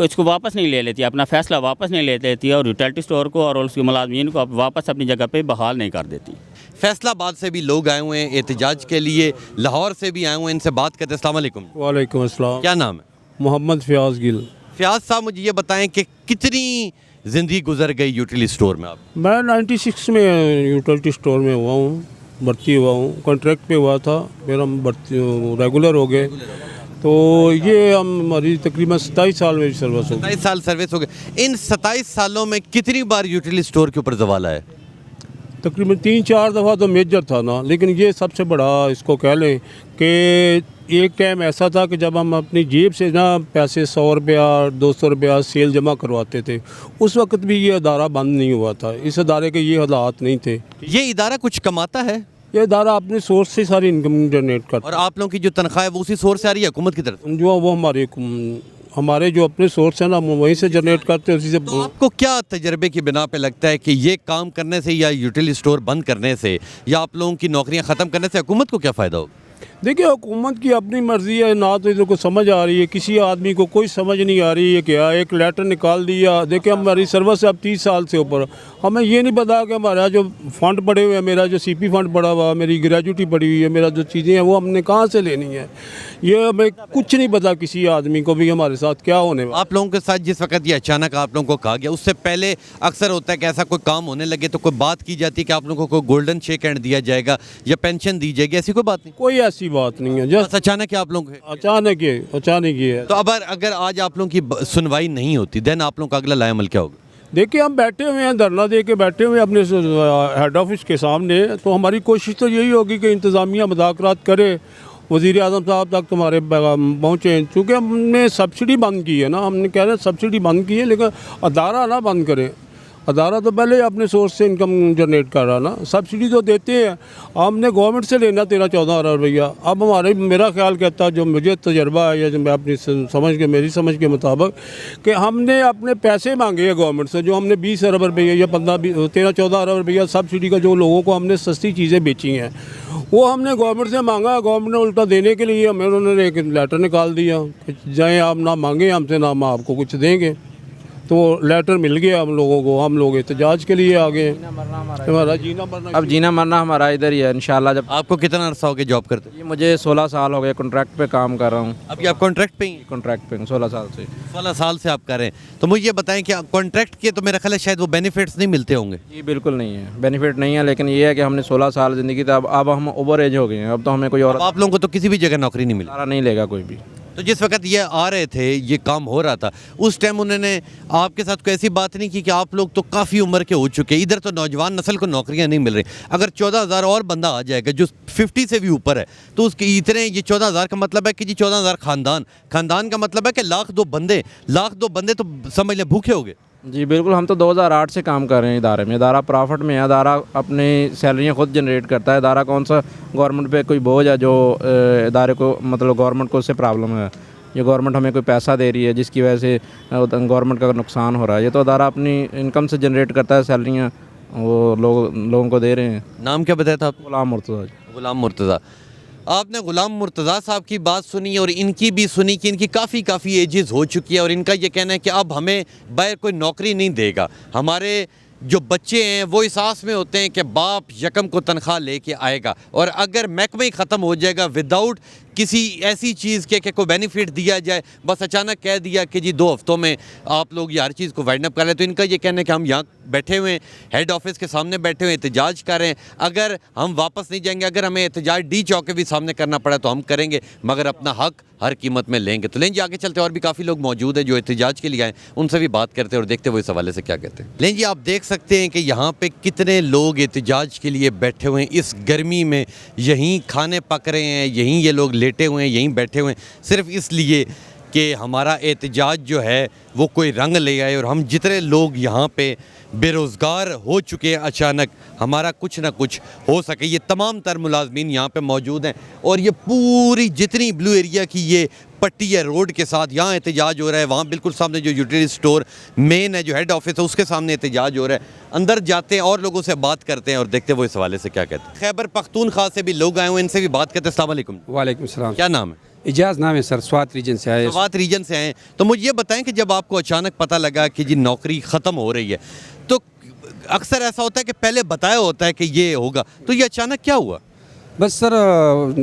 इसको वापस नहीं ले लेती, अपना फ़ैसला वापस नहीं ले लेती और यूटिलिटी स्टोर को और उसके मुलाजमीन को वापस अपनी जगह पे बहाल नहीं कर देती। फैसलाबाद से भी लोग आए हुए हैं एहतजाज के लिए, लाहौर से भी आए हुए हैं, इनसे बात करते हैं। अस्सलाम वालेकुम। वालेकुम अस्सलाम। क्या नाम है? मोहम्मद फ़याज़ गिल। फ़याज़ साहब मुझे ये बताएं कि कितनी ज़िंदगी गुजर गई यूटिलिटी स्टोर में? आप? मैं 96 में यूटिलिटी स्टोर में हुआ हूँ, भर्ती हुआ हूँ, कॉन्ट्रैक्ट पे हुआ था, फिर हम भर्ती रेगुलर हो गए, तो ये हमारी तकरीबन 27 साल में सर्विस हो गई। 27 साल सर्विस हो गए। इन 27 सालों में कितनी बार यूटिलिटी स्टोर के ऊपर सवाल आया? तकरीबन 3-4 दफ़ा तो मेजर था ना, लेकिन ये सबसे बड़ा इसको कह लें कि एक टाइम ऐसा था कि जब हम अपनी जेब से ना पैसे 100 रुपया 200 रुपया सेल जमा करवाते थे, उस वक्त भी ये अदारा बंद नहीं हुआ था। इस अदारे के ये हालात नहीं थे। ये इदारा कुछ कमाता है? ये इदारा अपने सोर्स से सारी इनकम जनरेट करता है। और आप लोगों की जो तनख्वाह है वो उसी सोर्स से आ रही है हुकूमत की तरफ? जो वो हमारे जो अपने सोर्स है ना वहीं से जनरेट करते हैं, उसी से। तो आपको क्या तजर्बे की बिना पे लगता है कि ये काम करने से या यूटिलिटी स्टोर बंद करने से या आप लोगों की नौकरियां ख़त्म करने से हुकूमत को क्या फ़ायदा होगा? देखिए हुकूमत की अपनी मर्ज़ी है, ना तो इधर को समझ आ रही है, किसी आदमी को कोई समझ नहीं आ रही है। क्या एक लेटर निकाल दिया, देखिए हमारी सर्विस अब 30 साल से ऊपर, हमें ये नहीं पता कि हमारा जो फ़ंड पड़े हुए हैं, मेरा जो CP फंड पड़ा हुआ, मेरी ग्रेजुटी पड़ी हुई है, मेरा जो चीज़ें हैं वो हमने कहाँ से लेनी है, ये हमें कुछ नहीं पता किसी आदमी को भी हमारे साथ क्या होने वाला। आप लोगों के साथ जिस वक्त ये अचानक आप लोगों को कहा गया, उससे पहले अक्सर होता है कि ऐसा कोई काम होने लगे तो कोई बात की जाती है कि आप लोगों को गोल्डन शेक हैंड दिया जाएगा या पेंशन दी जाएगी, ऐसी कोई बात नहीं? कोई ऐसी बात नहीं है, जस्ट अचानक आप लोग अचानक ही है। तो अब अगर आज आप लोगों की सुनवाई नहीं होती देन आप लोगों का अगला लाएअमल क्या होगा? देखिए हम बैठे हुए हैं, धरना दे के बैठे हुए हैं अपने हेड ऑफिस के सामने, तो हमारी कोशिश तो यही होगी कि इंतज़ामिया मुज़ाकरात करे, वज़ीर आज़म साहब तक तुम्हारे पहुँचे, चूँकि हमने सब्सिडी बंद की है ना, हमने कह रहे हैं सब्सिडी बंद की है लेकिन अदारा ना बंद करें। अदारा तो पहले अपने सोर्स से इनकम जनरेट कर रहा ना, सब्सिडी तो देते हैं, हमने गवर्नमेंट से लेना 13-14 अरब रुपया। अब मेरा ख्याल कहता है, जो मुझे तजर्बा है या जो मैं अपनी मेरी समझ के मुताबिक कि हमने अपने पैसे मांगे हैं गवर्नमेंट से, जो हमने 20 अरब रुपया या 13-14 अरब रुपया सब्सिडी का जो लोगों को हमने सस्ती चीज़ें बेची हैं वो हमने गवर्नमेंट से मांगा। गवर्नमेंट ने उल्टा देने के लिए हमें उन्होंने एक लेटर निकाल दिया कि जाएँ आप ना मांगे हमसे ना हम आपको कुछ देंगे। तो लेटर मिल गया हम लोगों को, हम लोग एहतजाज के लिए आ गए। हमारा जीना मरना हमारा इधर ही है इंशाल्लाह। जब आपको कितना अरसा हो गया जॉब करते? ये मुझे 16 साल हो गए, कॉन्ट्रैक्ट पे काम कर रहा हूँ। अभी आप कॉन्ट्रैक्ट पे ही? कॉन्ट्रैक्ट पे 16 साल से। 16 साल से आप कर रहे हैं, तो मुझे ये बताएं कि कॉन्ट्रैक्ट के तो मेरा ख्याल है शायद वो बेनिफिट्स नहीं मिलते होंगे? जी बिल्कुल नहीं है, बेनिफिट नहीं है, लेकिन ये है कि हमने 16 साल ज़िंदगी था, अब हम ओवर एज हो गए हैं, अब तो हमें कोई और। आप लोगों को तो किसी भी जगह नौकरी नहीं मिली? नहीं लेगा कोई भी। तो जिस वक्त ये आ रहे थे, ये काम हो रहा था, उस टाइम उन्होंने आपके साथ कोई ऐसी बात नहीं की कि आप लोग तो काफ़ी उम्र के हो चुके, इधर तो नौजवान नस्ल को नौकरियां नहीं मिल रही, अगर 14,000 और बंदा आ जाएगा जो 50 से भी ऊपर है तो उसके इतने, ये 14,000 का मतलब है कि जी 14,000 खानदान का मतलब है कि लाख दो बंदे तो समझ लें भूखे हो गए। जी बिल्कुल, हम तो 2008 से काम कर रहे हैं इदारे में। इदारा प्रॉफिट में है, इदारा अपनी सैलरियाँ खुद जनरेट करता है। इदारा कौन सा गवर्नमेंट पे कोई बोझ है जो इदारे को, मतलब गवर्नमेंट को उससे प्रॉब्लम है? یہ گورنمنٹ ہمیں کوئی پیسہ دے رہی ہے جس کی وجہ سے گورنمنٹ کا نقصان ہو رہا ہے. یہ تو ادارہ اپنی انکم سے جنریٹ کرتا ہے, سیلریاں وہ لوگوں کو دے رہے ہیں. نام کیا بتایا تھا آپ؟ غلام مرتضیٰ. غلام مرتضیٰ. آپ نے غلام مرتضیٰ صاحب کی بات سنی اور ان کی بھی سنی کہ ان کی کافی ایجز ہو چکی ہے اور ان کا یہ کہنا ہے کہ اب ہمیں باہر کوئی نوکری نہیں دے گا. ہمارے جو بچے ہیں وہ اس آس میں ہوتے ہیں کہ باپ یکم کو تنخواہ لے کے آئے گا, اور اگر محکمہ ہی ختم ہو جائے گا وداؤٹ کسی ایسی چیز کے کہ کوئی بینیفٹ دیا جائے, بس اچانک کہہ دیا کہ جی 2 ہفتوں میں آپ لوگ یہ ہر چیز کو وائنڈ اپ کر لیں, تو ان کا یہ کہنا ہے کہ ہم یہاں بیٹھے ہوئے ہیں, ہیڈ آفس کے سامنے بیٹھے ہوئے احتجاج کر رہے ہیں. اگر ہم واپس نہیں جائیں گے, اگر ہمیں احتجاج ڈی چوک کے بھی سامنے کرنا پڑا تو ہم کریں گے, مگر اپنا حق ہر قیمت میں لیں گے. تو لیں جی آگے چلتے ہیں, اور بھی کافی لوگ موجود ہیں جو احتجاج کے لیے آئے, ان سے بھی بات کرتے ہیں اور دیکھتے ہیں وہ اس حوالے سے کیا کہتے ہیں. لیں جی آپ دیکھ سکتے ہیں کہ یہاں پہ کتنے لوگ احتجاج کے لیے بیٹھے ہوئے ہیں اس گرمی میں. یہیں کھانے پک رہے ہیں, یہیں یہ لوگ لیٹے ہوئے ہیں, یہیں بیٹھے ہوئے ہیں, صرف اس لیے کہ ہمارا احتجاج جو ہے وہ کوئی رنگ لے آئے. اور ہم جتنے لوگ یہاں پہ بے روزگار ہو چکے ہیں, اچانک ہمارا کچھ نہ کچھ ہو سکے. یہ تمام تر ملازمین یہاں پہ موجود ہیں, اور یہ پوری جتنی بلو ایریا کی یہ پٹی ہے روڈ کے ساتھ, یہاں احتجاج ہو رہا ہے. وہاں بالکل سامنے جو یوٹیلیٹی اسٹور مین ہے, جو ہیڈ آفس ہے, اس کے سامنے احتجاج ہو رہا ہے. اندر جاتے ہیں اور لوگوں سے بات کرتے ہیں اور دیکھتے ہیں وہ اس حوالے سے کیا کہتے ہیں. خیبر پختونخوا سے بھی لوگ آئے ہوئے ہیں, ان سے بھی بات کرتے ہیں. السلام علیکم. وعلیکم السلام. کیا نام ہے؟ اجاز نام ہے سر, سوات ریجن سے آئے. سوات ریجن سے آئے. تو مجھے یہ بتائیں کہ جب آپ کو اچانک پتہ لگا کہ جی نوکری ختم ہو رہی ہے, تو اکثر ایسا ہوتا ہے کہ پہلے بتایا ہوتا ہے کہ یہ ہوگا, تو یہ اچانک کیا ہوا؟ بس سر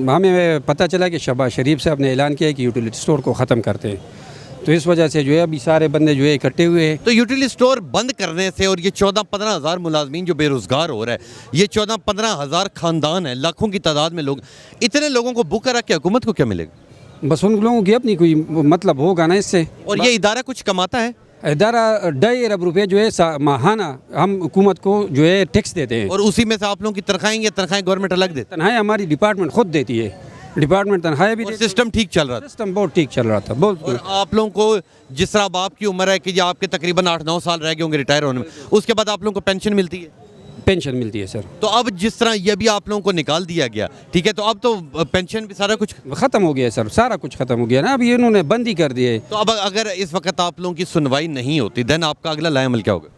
ہمیں پتہ چلا کہ شہباز شریف صاحب نے اعلان کیا ہے کہ یوٹیلیٹی اسٹور کو ختم کرتے ہیں, تو اس وجہ سے جو ہے ابھی سارے بندے جو ہے اکٹھے ہوئے ہیں. تو یوٹیلیٹی اسٹور بند کرنے سے, اور یہ 14-15 ہزار ملازمین جو بے روزگار ہو رہا ہے, یہ 14-15 ہزار خاندان ہیں, لاکھوں کی تعداد میں لوگ, اتنے لوگوں کو بھوکا رکھ کے حکومت کو کیا ملے گا؟ بس ان لوگوں کی اپنی کوئی مطلب ہوگا نا اس سے. اور یہ ادارہ کچھ کماتا ہے؟ ادارہ 2.5 ارب روپے جو ہے ماہانہ ہم حکومت کو جو ہے ٹیکس دیتے ہیں, اور اسی میں سے آپ لوگوں کی تنخواہیں یا تنخواہیں گورنمنٹ الگ دیتی ہے؟ تنخواہیں ہماری ڈپارٹمنٹ خود دیتی ہے. ڈپارٹمنٹ تنخواہیں بھی. سسٹم ٹھیک چل رہا تھا؟ سسٹم بہت ٹھیک چل رہا تھا. بہت. اور آپ لوگوں کو جس طرح اب آپ کی عمر ہے کہ جو آپ کے تقریباً 8-9 سال رہ گئے ہوں گے ریٹائر ہونے میں, اس کے بعد آپ لوگوں کو پینشن ملتی ہے؟ پینشن ملتی ہے سر. تو اب جس طرح یہ بھی آپ لوگوں کو نکال دیا گیا, ٹھیک ہے, تو اب تو پینشن بھی سارا کچھ ختم ہو گیا ہے سر, سارا کچھ ختم ہو گیا نا, اب یہ انہوں نے بند ہی کر دیا ہے. تو اب اگر اس وقت آپ لوگوں کی سنوائی نہیں ہوتی, دین آپ کا اگلا لائحہ عمل کیا ہوگا؟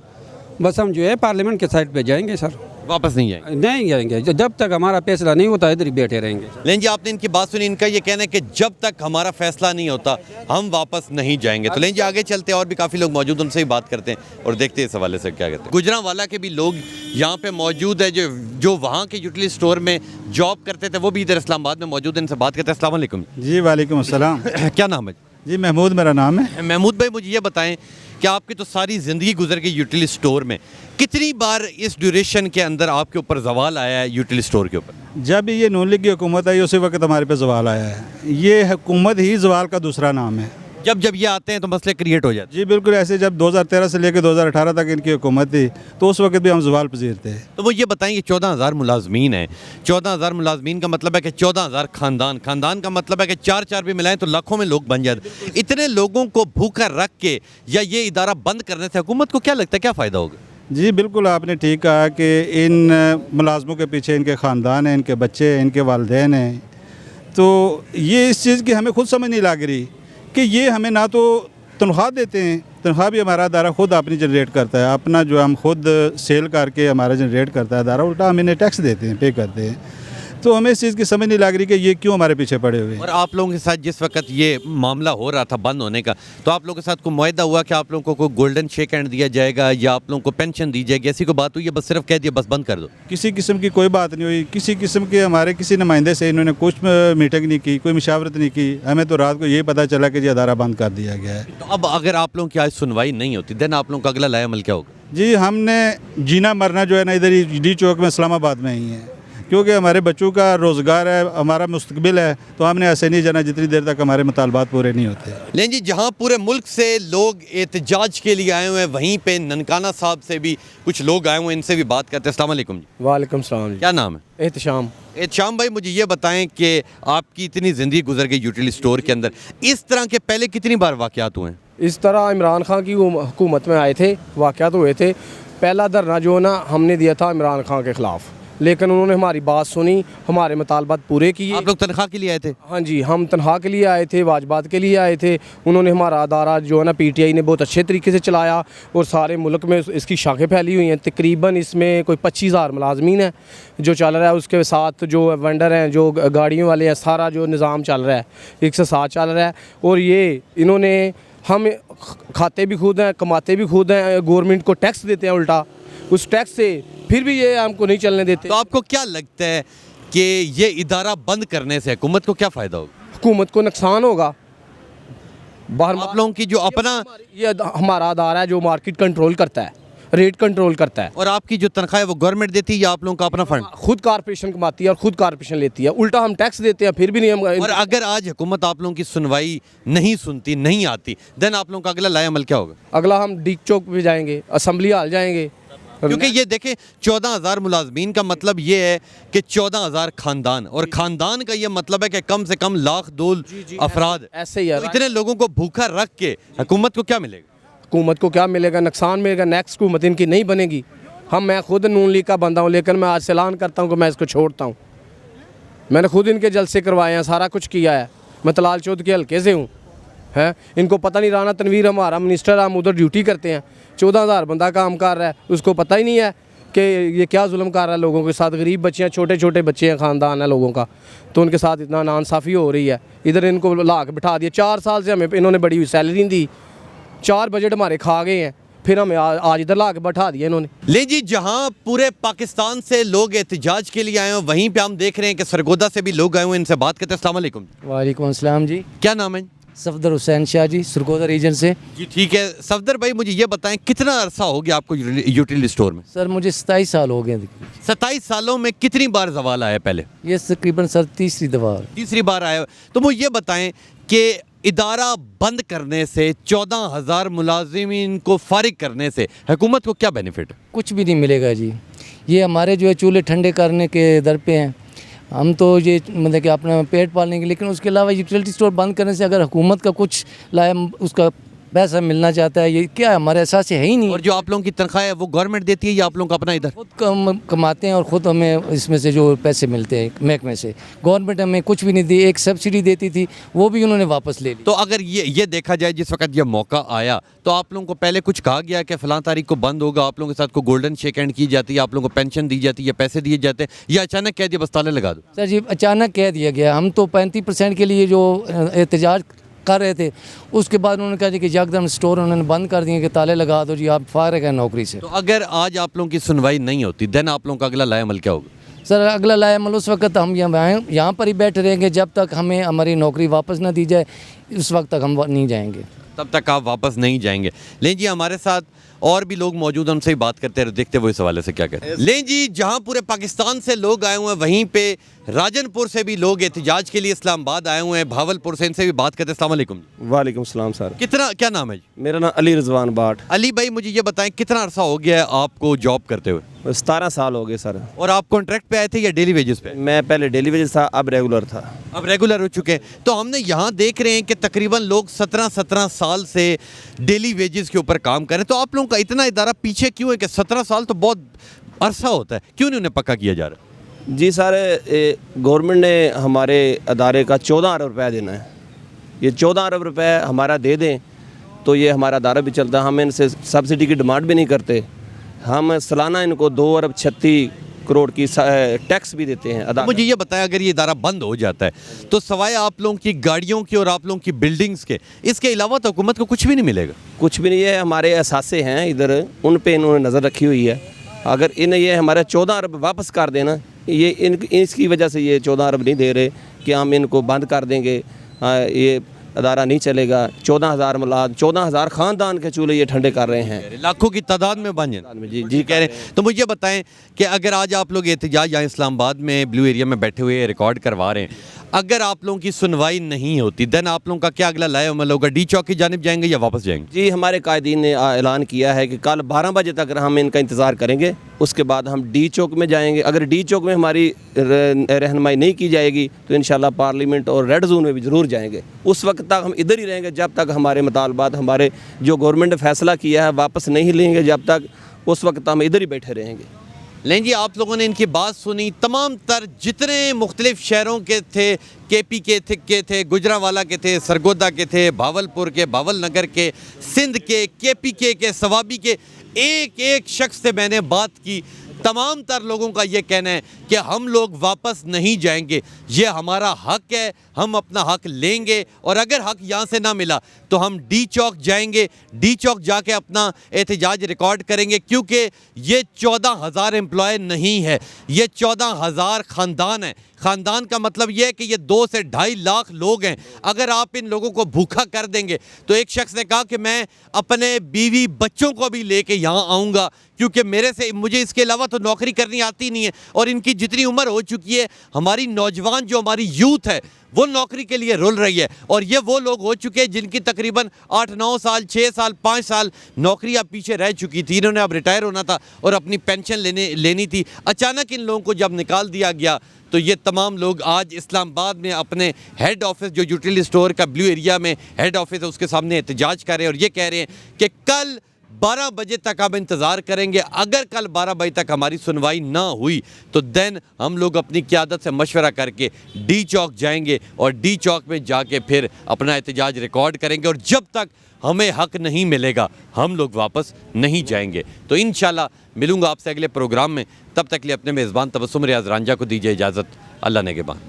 بس ہم جو ہے پارلیمنٹ کے سائٹ پہ جائیں گے سر. واپس نہیں جائیں گے؟ نہیں جائیں گے, جب تک ہمارا فیصلہ نہیں ہوتا ادھر ہی بیٹھے رہیں گے. لیکن جی آپ نے ان کی بات سنی, ان کا یہ کہنا ہے کہ جب تک ہمارا فیصلہ نہیں ہوتا ہم واپس نہیں جائیں گے. تو لیکن جی آگے چلتے ہیں, اور بھی کافی لوگ موجود ہیں, ان سے ہی بات کرتے ہیں اور دیکھتے ہیں اس حوالے سے کیا کہتے ہیں. گجرانوالہ کے بھی لوگ یہاں پہ موجود ہیں جو وہاں کے یوٹیلیٹی اسٹور میں جاب کرتے تھے, وہ بھی ادھر اسلام آباد میں موجود ہیں, ان سے بات کرتے ہیں. السلام علیکم. جی وعلیکم السلام. کیا نام ہے؟ جی محمود میرا نام ہے. محمود بھائی مجھے یہ بتائیں کہ آپ کی تو ساری زندگی گزر گئی یوٹیلیٹی اسٹور میں, کتنی بار اس ڈیوریشن کے اندر آپ کے اوپر زوال آیا ہے یوٹیلیٹی اسٹور کے اوپر؟ جب یہ نون لیگ کی حکومت آئی اسی وقت ہمارے پہ زوال آیا ہے. یہ حکومت ہی زوال کا دوسرا نام ہے. جب یہ آتے ہیں تو مسئلے کریٹ ہو جاتے ہیں. جی بالکل ایسے, جب 2013 سے لے کے 2018 تک ان کی حکومت تھی تو اس وقت بھی ہم زوال پذیر تھے. تو وہ یہ بتائیں کہ 14,000 ملازمین ہیں, 14,000 ملازمین کا مطلب ہے کہ 14,000 خاندان کا مطلب ہے کہ 4 بھی ملائیں تو لاکھوں میں لوگ بن جاتے. اتنے لوگوں کو بھوکا رکھ کے یا یہ ادارہ بند کرنے سے حکومت کو کیا لگتا ہے کیا فائدہ ہوگا؟ جی بالکل آپ نے ٹھیک کہا کہ ان ملازموں کے پیچھے ان کے خاندان ہیں, ان کے بچے ہیں, ان کے والدین ہیں. تو یہ اس چیز کی ہمیں خود سمجھ نہیں لگ رہی کہ یہ ہمیں نہ تو تنخواہ دیتے ہیں, تنخواہ بھی ہمارا ادارہ خود اپنی جنریٹ کرتا ہے, اپنا جو ہم خود سیل کر کے ہمارا جنریٹ کرتا ہے ادارہ, الٹا ہم انہیں ٹیکس دیتے ہیں, پے کرتے ہیں. تو ہمیں اس چیز کی سمجھ نہیں لگ رہی کہ یہ کیوں ہمارے پیچھے پڑے ہوئے ہیں. اور آپ لوگوں کے ساتھ جس وقت یہ معاملہ ہو رہا تھا بند ہونے کا, تو آپ لوگوں کے ساتھ کوئی معاہدہ ہوا کہ آپ لوگوں کو کوئی گولڈن شیک ہینڈ دیا جائے گا یا آپ لوگوں کو پینشن دی جائے گی, ایسی کوئی بات ہوئی ہے؟ بس صرف کہہ دیا بس بند کر دو. کسی قسم کی کوئی بات نہیں ہوئی, کسی قسم کے ہمارے کسی نمائندے سے انہوں نے کچھ میٹنگ نہیں کی, کوئی مشاورت نہیں کی. ہمیں تو رات کو یہی پتہ چلا کہ یہ ادارہ بند کر دیا گیا ہے. تو اب اگر آپ لوگوں کی آج سنوائی نہیں ہوتی دین آپ لوگوں کا اگلا لائحہ عمل کیا ہوگا؟ جی ہم نے جینا مرنا جو ہے نا ادھر ہی ڈی چوک میں اسلام آباد میں ہی ہے, کیونکہ ہمارے بچوں کا روزگار ہے, ہمارا مستقبل ہے, تو ہم نے ایسے نہیں جانا جتنی دیر تک ہمارے مطالبات پورے نہیں ہوتے. لیکن جی جہاں پورے ملک سے لوگ احتجاج کے لیے آئے ہوئے ہیں, وہیں پہ ننکانہ صاحب سے بھی کچھ لوگ آئے ہوئے ہیں, ان سے بھی بات کرتے ہیں. السلام علیکم. وعلیکم السلام. کیا نام ہے؟ احتشام. احتشام بھائی مجھے یہ بتائیں کہ آپ کی اتنی زندگی گزر گئی یوٹیلیٹی اسٹور کے اندر, اس طرح کے پہلے کتنی بار واقعات ہوئے ہیں؟ اس طرح عمران خان کی حکومت میں آئے تھے, واقعات ہوئے تھے. پہلا دھرنا جو نا ہم نے دیا تھا عمران خان کے خلاف, लेकिन उन्होंने हमारी बात सुनी, हमारे मुतालबात पूरे किए। आप लोग तनख्वाह के लिए आए थे? हाँ जी, हम तनख्वाह के लिए आए थे, वाजबात के लिए आए थे। उन्होंने हमारा अदारा जो है ना PTI ने बहुत अच्छे तरीके से चलाया और सारे मुल्क में इसकी शाखें फैली हुई हैं। तकरीबन इसमें कोई 25,000 मुलाजमीन है जो चल रहा है। उसके साथ जो वेंडर हैं, जो गाड़ियों वाले हैं, सारा जो निज़ाम चल रहा है एक से साथ चल रहा है। और ये इन्होंने हम खाते भी खुद हैं, कमाते भी खुद हैं, गवर्नमेंट को टैक्स देते हैं उल्टा, उस टैक्स से फिर भी ये हमको नहीं चलने देते। तो आपको क्या लगता है कि ये इदारा बंद करने से हुकूमत को क्या फ़ायदा होगा? हुकूमत को नुकसान होगा। बाहर आप लोगों की जो अपना ये हमारा अदारा है जो मार्केट कंट्रोल करता है, रेट कंट्रोल करता है। और आपकी जो तनख्वाह है वो गवर्नमेंट देती है या आप लोगों का अपना फंड? खुद कारपोरेशन कमाती है और खुद कारपोरेशन लेती है, उल्टा हम टैक्स देते हैं फिर भी नहीं हम। और अगर आज हुकूमत आप लोगों की सुनवाई नहीं सुनती, नहीं आती, देन आप लोगों का अगला लाए अमल क्या होगा? अगला हम डीक चौक पे जाएंगे, असम्बली हाल जाएंगे। क्योंकि ये देखें 14,000 मुलाजमीन का मतलब ये है कि 14,000 खानदान, और खानदान का ये मतलब है कि कम से कम लाख 2 अफराद। ऐसे ही है। तो इतने लोगों को भूखा रख के हुकूमत को क्या मिलेगा? हुकूमत को क्या मिलेगा? नुकसान मिलेगा। नेक्स्ट हुकूमत इनकी नहीं बनेगी। मैं खुद नून लीग का बंदा हूँ, लेकिन मैं आज से ऐलान करता हूँ कि मैं इसको छोड़ता हूँ। मैंने खुद इनके जलसे करवाए हैं, सारा कुछ किया है। मैं तलाल चौध के हल्के से हूँ। है इनको पता नहीं, राना तनवीर हमारा मिनिस्टर, हम उधर ड्यूटी करते हैं, 14,000 बंदा काम कर रहा है, उसको पता ही नहीं है कि ये क्या जुल्म कर रहा है लोगों के साथ। गरीब बच्चे हैं, छोटे छोटे बच्चे हैं, ख़ानदान है लोगों का, तो उनके साथ इतना नाइंसाफ़ी हो रही है। इधर इनको ला के बिठा दिया। 4 साल से हमें इन्होंने बड़ी हुई सैलरी दी, 4 बजट हमारे खा गए हैं, फिर हमें आज इधर ला के बैठा दिया इन्होंने। ले जी, जहां पूरे पाकिस्तान से लोग एहतजाज के लिए आए हैं, वहीं पे हम देख रहे हैं कि सरगोदा से भी लोग आए हुए हैं। इनसे बात करते हैं। अस्सलाम वालेकुम। वालेकुम अस्सलाम जी। क्या नाम है? सफदर हुसैन शाह जी, सरगोदा रीजन से। जी ठीक है। सफदर भाई, मुझे ये बताएं कितना अरसा हो गया आपको यूटिलिटी स्टोर में? सर मुझे 27 साल हो गए। 27 सालों में कितनी बार जवाल आया पहले? ये तकरीबन सर तीसरी बार आया। तो मुझे ये बताएं कि इदारा बंद करने से, 14,000 मुलाजिमीन को फारिग करने से हुकूमत को क्या बेनिफिट? कुछ भी नहीं मिलेगा जी। ये हमारे जो है चूल्हे ठंडे करने के दर पे हैं। हम तो ये मतलब कि अपना पेट पालने के, लेकिन उसके अलावा यूटिलिटी स्टोर बंद करने से अगर हुकूमत का कुछ लाए उसका पैसा मिलना चाहता है, ये क्या है, हमारे एहसास से है ही नहीं। और जो आप लोगों की तनख्वाह है वो गवर्नमेंट देती है या आप लोगों का अपना? इधर खुद कमाते हैं और ख़ुद हमें इसमें से जो पैसे मिलते हैं महकमे से। गवर्नमेंट हमें कुछ भी नहीं दी, एक सब्सिडी देती थी वो भी उन्होंने वापस ले ली। तो अगर ये देखा जाए, जिस वक्त ये मौका आया तो आप लोगों को पहले कुछ कहा गया कि फ़लाँ तारीख को बंद होगा, आप लोगों के साथ को गोल्डन शेक हैंड की जाती है, आप लोगों को पेंशन दी जाती है, पैसे दिए जाते हैं, या अचानक कह दिया बस ताले लगा दो? सर जी अचानक कह दिया गया। हम तो 35% के लिए जो एहतजाज कर रहे थे, उसके बाद उन्होंने कहा कि यकदम स्टोर उन्होंने बंद कर दिए कि ताले लगा दो जी, आप फारिग हैं नौकरी से। तो अगर आज आप लोगों की सुनवाई नहीं होती, देन आप लोगों का अगला लाए अमल क्या होगा? सर अगला लाए अमल उस वक्त हम यहाँ पर ही बैठे रहेंगे जब तक हमें हमारी नौकरी वापस ना दी जाए, उस वक्त तक हम नहीं जाएंगे। तब तक आप वापस नहीं जाएंगे। लें जी, हमारे साथ और भी लोग मौजूद हैं, उनसे ही बात करते हैं, देखते हैं वो इस हवाले से क्या कहते हैं। लें जी, जहां पूरे पाकिस्तान से लोग आए हुए हैं, वहीं पे राजनपुर से भी लोग एहतजाज के लिए इस्लामाबाद आए हुए हैं, भावलपुर से, इनसे भी बात करते हैं। अस्सलाम वालेकुम। वालेकुम सलाम सर। क्या नाम है जी? मेरा नाम अली रिजवान बाट। अली भाई, मुझे ये बताएं कितना अरसा हो गया है आपको जॉब करते हुए? 17 साल हो गए सर। और आप कॉन्ट्रैक्ट पे आए थे या डेली वेजेस पे? मैं पहले डेली वेजेस था, अब रेगुलर था। अब रेगुलर हो चुके हैं। तो हमने यहाँ देख रहे हैं कि तकरीबन लोग 17 साल से डेली वेजेस के ऊपर काम कर रहे हैं। तो आप लोगों का इतना इदारा पीछे क्यों है कि 17 साल तो बहुत अरसा होता है, क्यों नहीं उन्हें पक्का किया जा रहा? जी सर, गवर्नमेंट ने हमारे अदारे का 14 अरब रुपये देना है। ये 14 अरब रुपये हमारा दे दें तो ये हमारा अदारा भी चलता है। हम इनसे सब्सिडी की डिमांड भी नहीं करते। हम सालाना इनको 2 अरब 36 करोड़ की टैक्स भी देते हैं। तो मुझे ये बताया, अगर ये इदारा बंद हो जाता है तो सवाए आप लोगों की गाड़ियों की और आप लोगों की बिल्डिंग्स के, इसके अलावा तो हुकूमत को कुछ भी नहीं मिलेगा? कुछ भी नहीं है। हमारे असासे हैं इधर, उन पे इन्होंने नज़र रखी हुई है। अगर ये हमारे 14 अरब वापस कर देना, ये इसकी वजह से ये 14 अरब नहीं दे रहे कि हम इनको बंद कर देंगे, ये अदारा नहीं चलेगा। 14,000 मुलाद, 14,000 ख़ानदान के चूल्हे ये ठंडे कर रहे हैं, लाखों की तादाद में बन जाए। जी कह रहे हैं। तो मुझे बताएं कि अगर आज आप लोग एहतजाज यहाँ इस्लामाबाद में ब्लू एरिया में बैठे हुए रिकॉर्ड करवा रहे हैं, अगर आप लोगों की सुनवाई नहीं होती, देन आप लोगों का क्या अगला लाए अमल होगा? डी चौक की जानिब जाएंगे या वापस जाएंगे? जी, हमारे कायदीन ने ऐलान किया है कि कल 12 बजे तक हम इनका इंतज़ार करेंगे, उसके बाद हम डी चौक में जाएंगे। अगर डी चौक में हमारी रहनुमाई नहीं की जाएगी तो इंशाल्लाह पार्लियामेंट और रेड जोन में भी ज़रूर जाएंगे। उस वक्त तक हम इधर ही रहेंगे जब तक हमारे मुतालबात, हमारे जो गवर्नमेंट ने फैसला किया है वापस नहीं लेंगे, जब तक उस वक्त हम इधर ही बैठे रहेंगे। لیں جی آپ لوگوں نے ان کی بات سنی. تمام تر جتنے مختلف شہروں کے تھے, کے پی کے تھے, گجرانوالہ کے تھے, سرگودا کے تھے, بھاولپور کے, بھاول نگر کے, سندھ کے پی کے, سوابی کے, ایک شخص سے میں نے بات کی. تمام تر لوگوں کا یہ کہنا ہے کہ ہم لوگ واپس نہیں جائیں گے, یہ ہمارا حق ہے, ہم اپنا حق لیں گے, اور اگر حق یہاں سے نہ ملا تو ہم ڈی چوک جائیں گے, ڈی چوک جا کے اپنا احتجاج ریکارڈ کریں گے, کیونکہ یہ 14,000 امپلائی نہیں ہے, یہ 14,000 خاندان ہیں. خاندان کا مطلب یہ ہے کہ یہ 2 سے 2.5 لاکھ لوگ ہیں. اگر آپ ان لوگوں کو بھوکا کر دیں گے, تو ایک شخص نے کہا کہ میں اپنے بیوی بچوں کو بھی لے کے یہاں آؤں گا, کیونکہ مجھے اس کے علاوہ تو نوکری کرنی آتی نہیں ہے, اور ان کی جتنی عمر ہو چکی ہے, ہماری نوجوان جو ہماری یوتھ ہے وہ نوکری کے لیے رول رہی ہے, اور یہ وہ لوگ ہو چکے ہیں جن کی تقریباً 8-9 سال 6 سال 5 سال نوکری اب پیچھے رہ چکی تھی. انہوں نے اب ریٹائر ہونا تھا اور اپنی پینشن لینی تھی. اچانک ان لوگوں کو جب نکال دیا گیا تو یہ تمام لوگ آج اسلام آباد میں اپنے ہیڈ آفس, جو یوٹیلیٹی اسٹور کا بلیو ایریا میں ہیڈ آفس ہے, اس کے سامنے احتجاج کر رہے ہیں, اور یہ کہہ رہے ہیں کہ کل 12 بجے تک ہم انتظار کریں گے. اگر کل 12 بجے تک ہماری سنوائی نہ ہوئی تو دین ہم لوگ اپنی قیادت سے مشورہ کر کے ڈی چوک جائیں گے, اور ڈی چوک میں جا کے پھر اپنا احتجاج ریکارڈ کریں گے, اور جب تک ہمیں حق نہیں ملے گا ہم لوگ واپس نہیں جائیں گے. تو انشاءاللہ ملوں گا آپ سے اگلے پروگرام میں. تب تک لیے اپنے میزبان تبسم ریاض رانجھا کو دیجیے اجازت. اللہ نگہبان.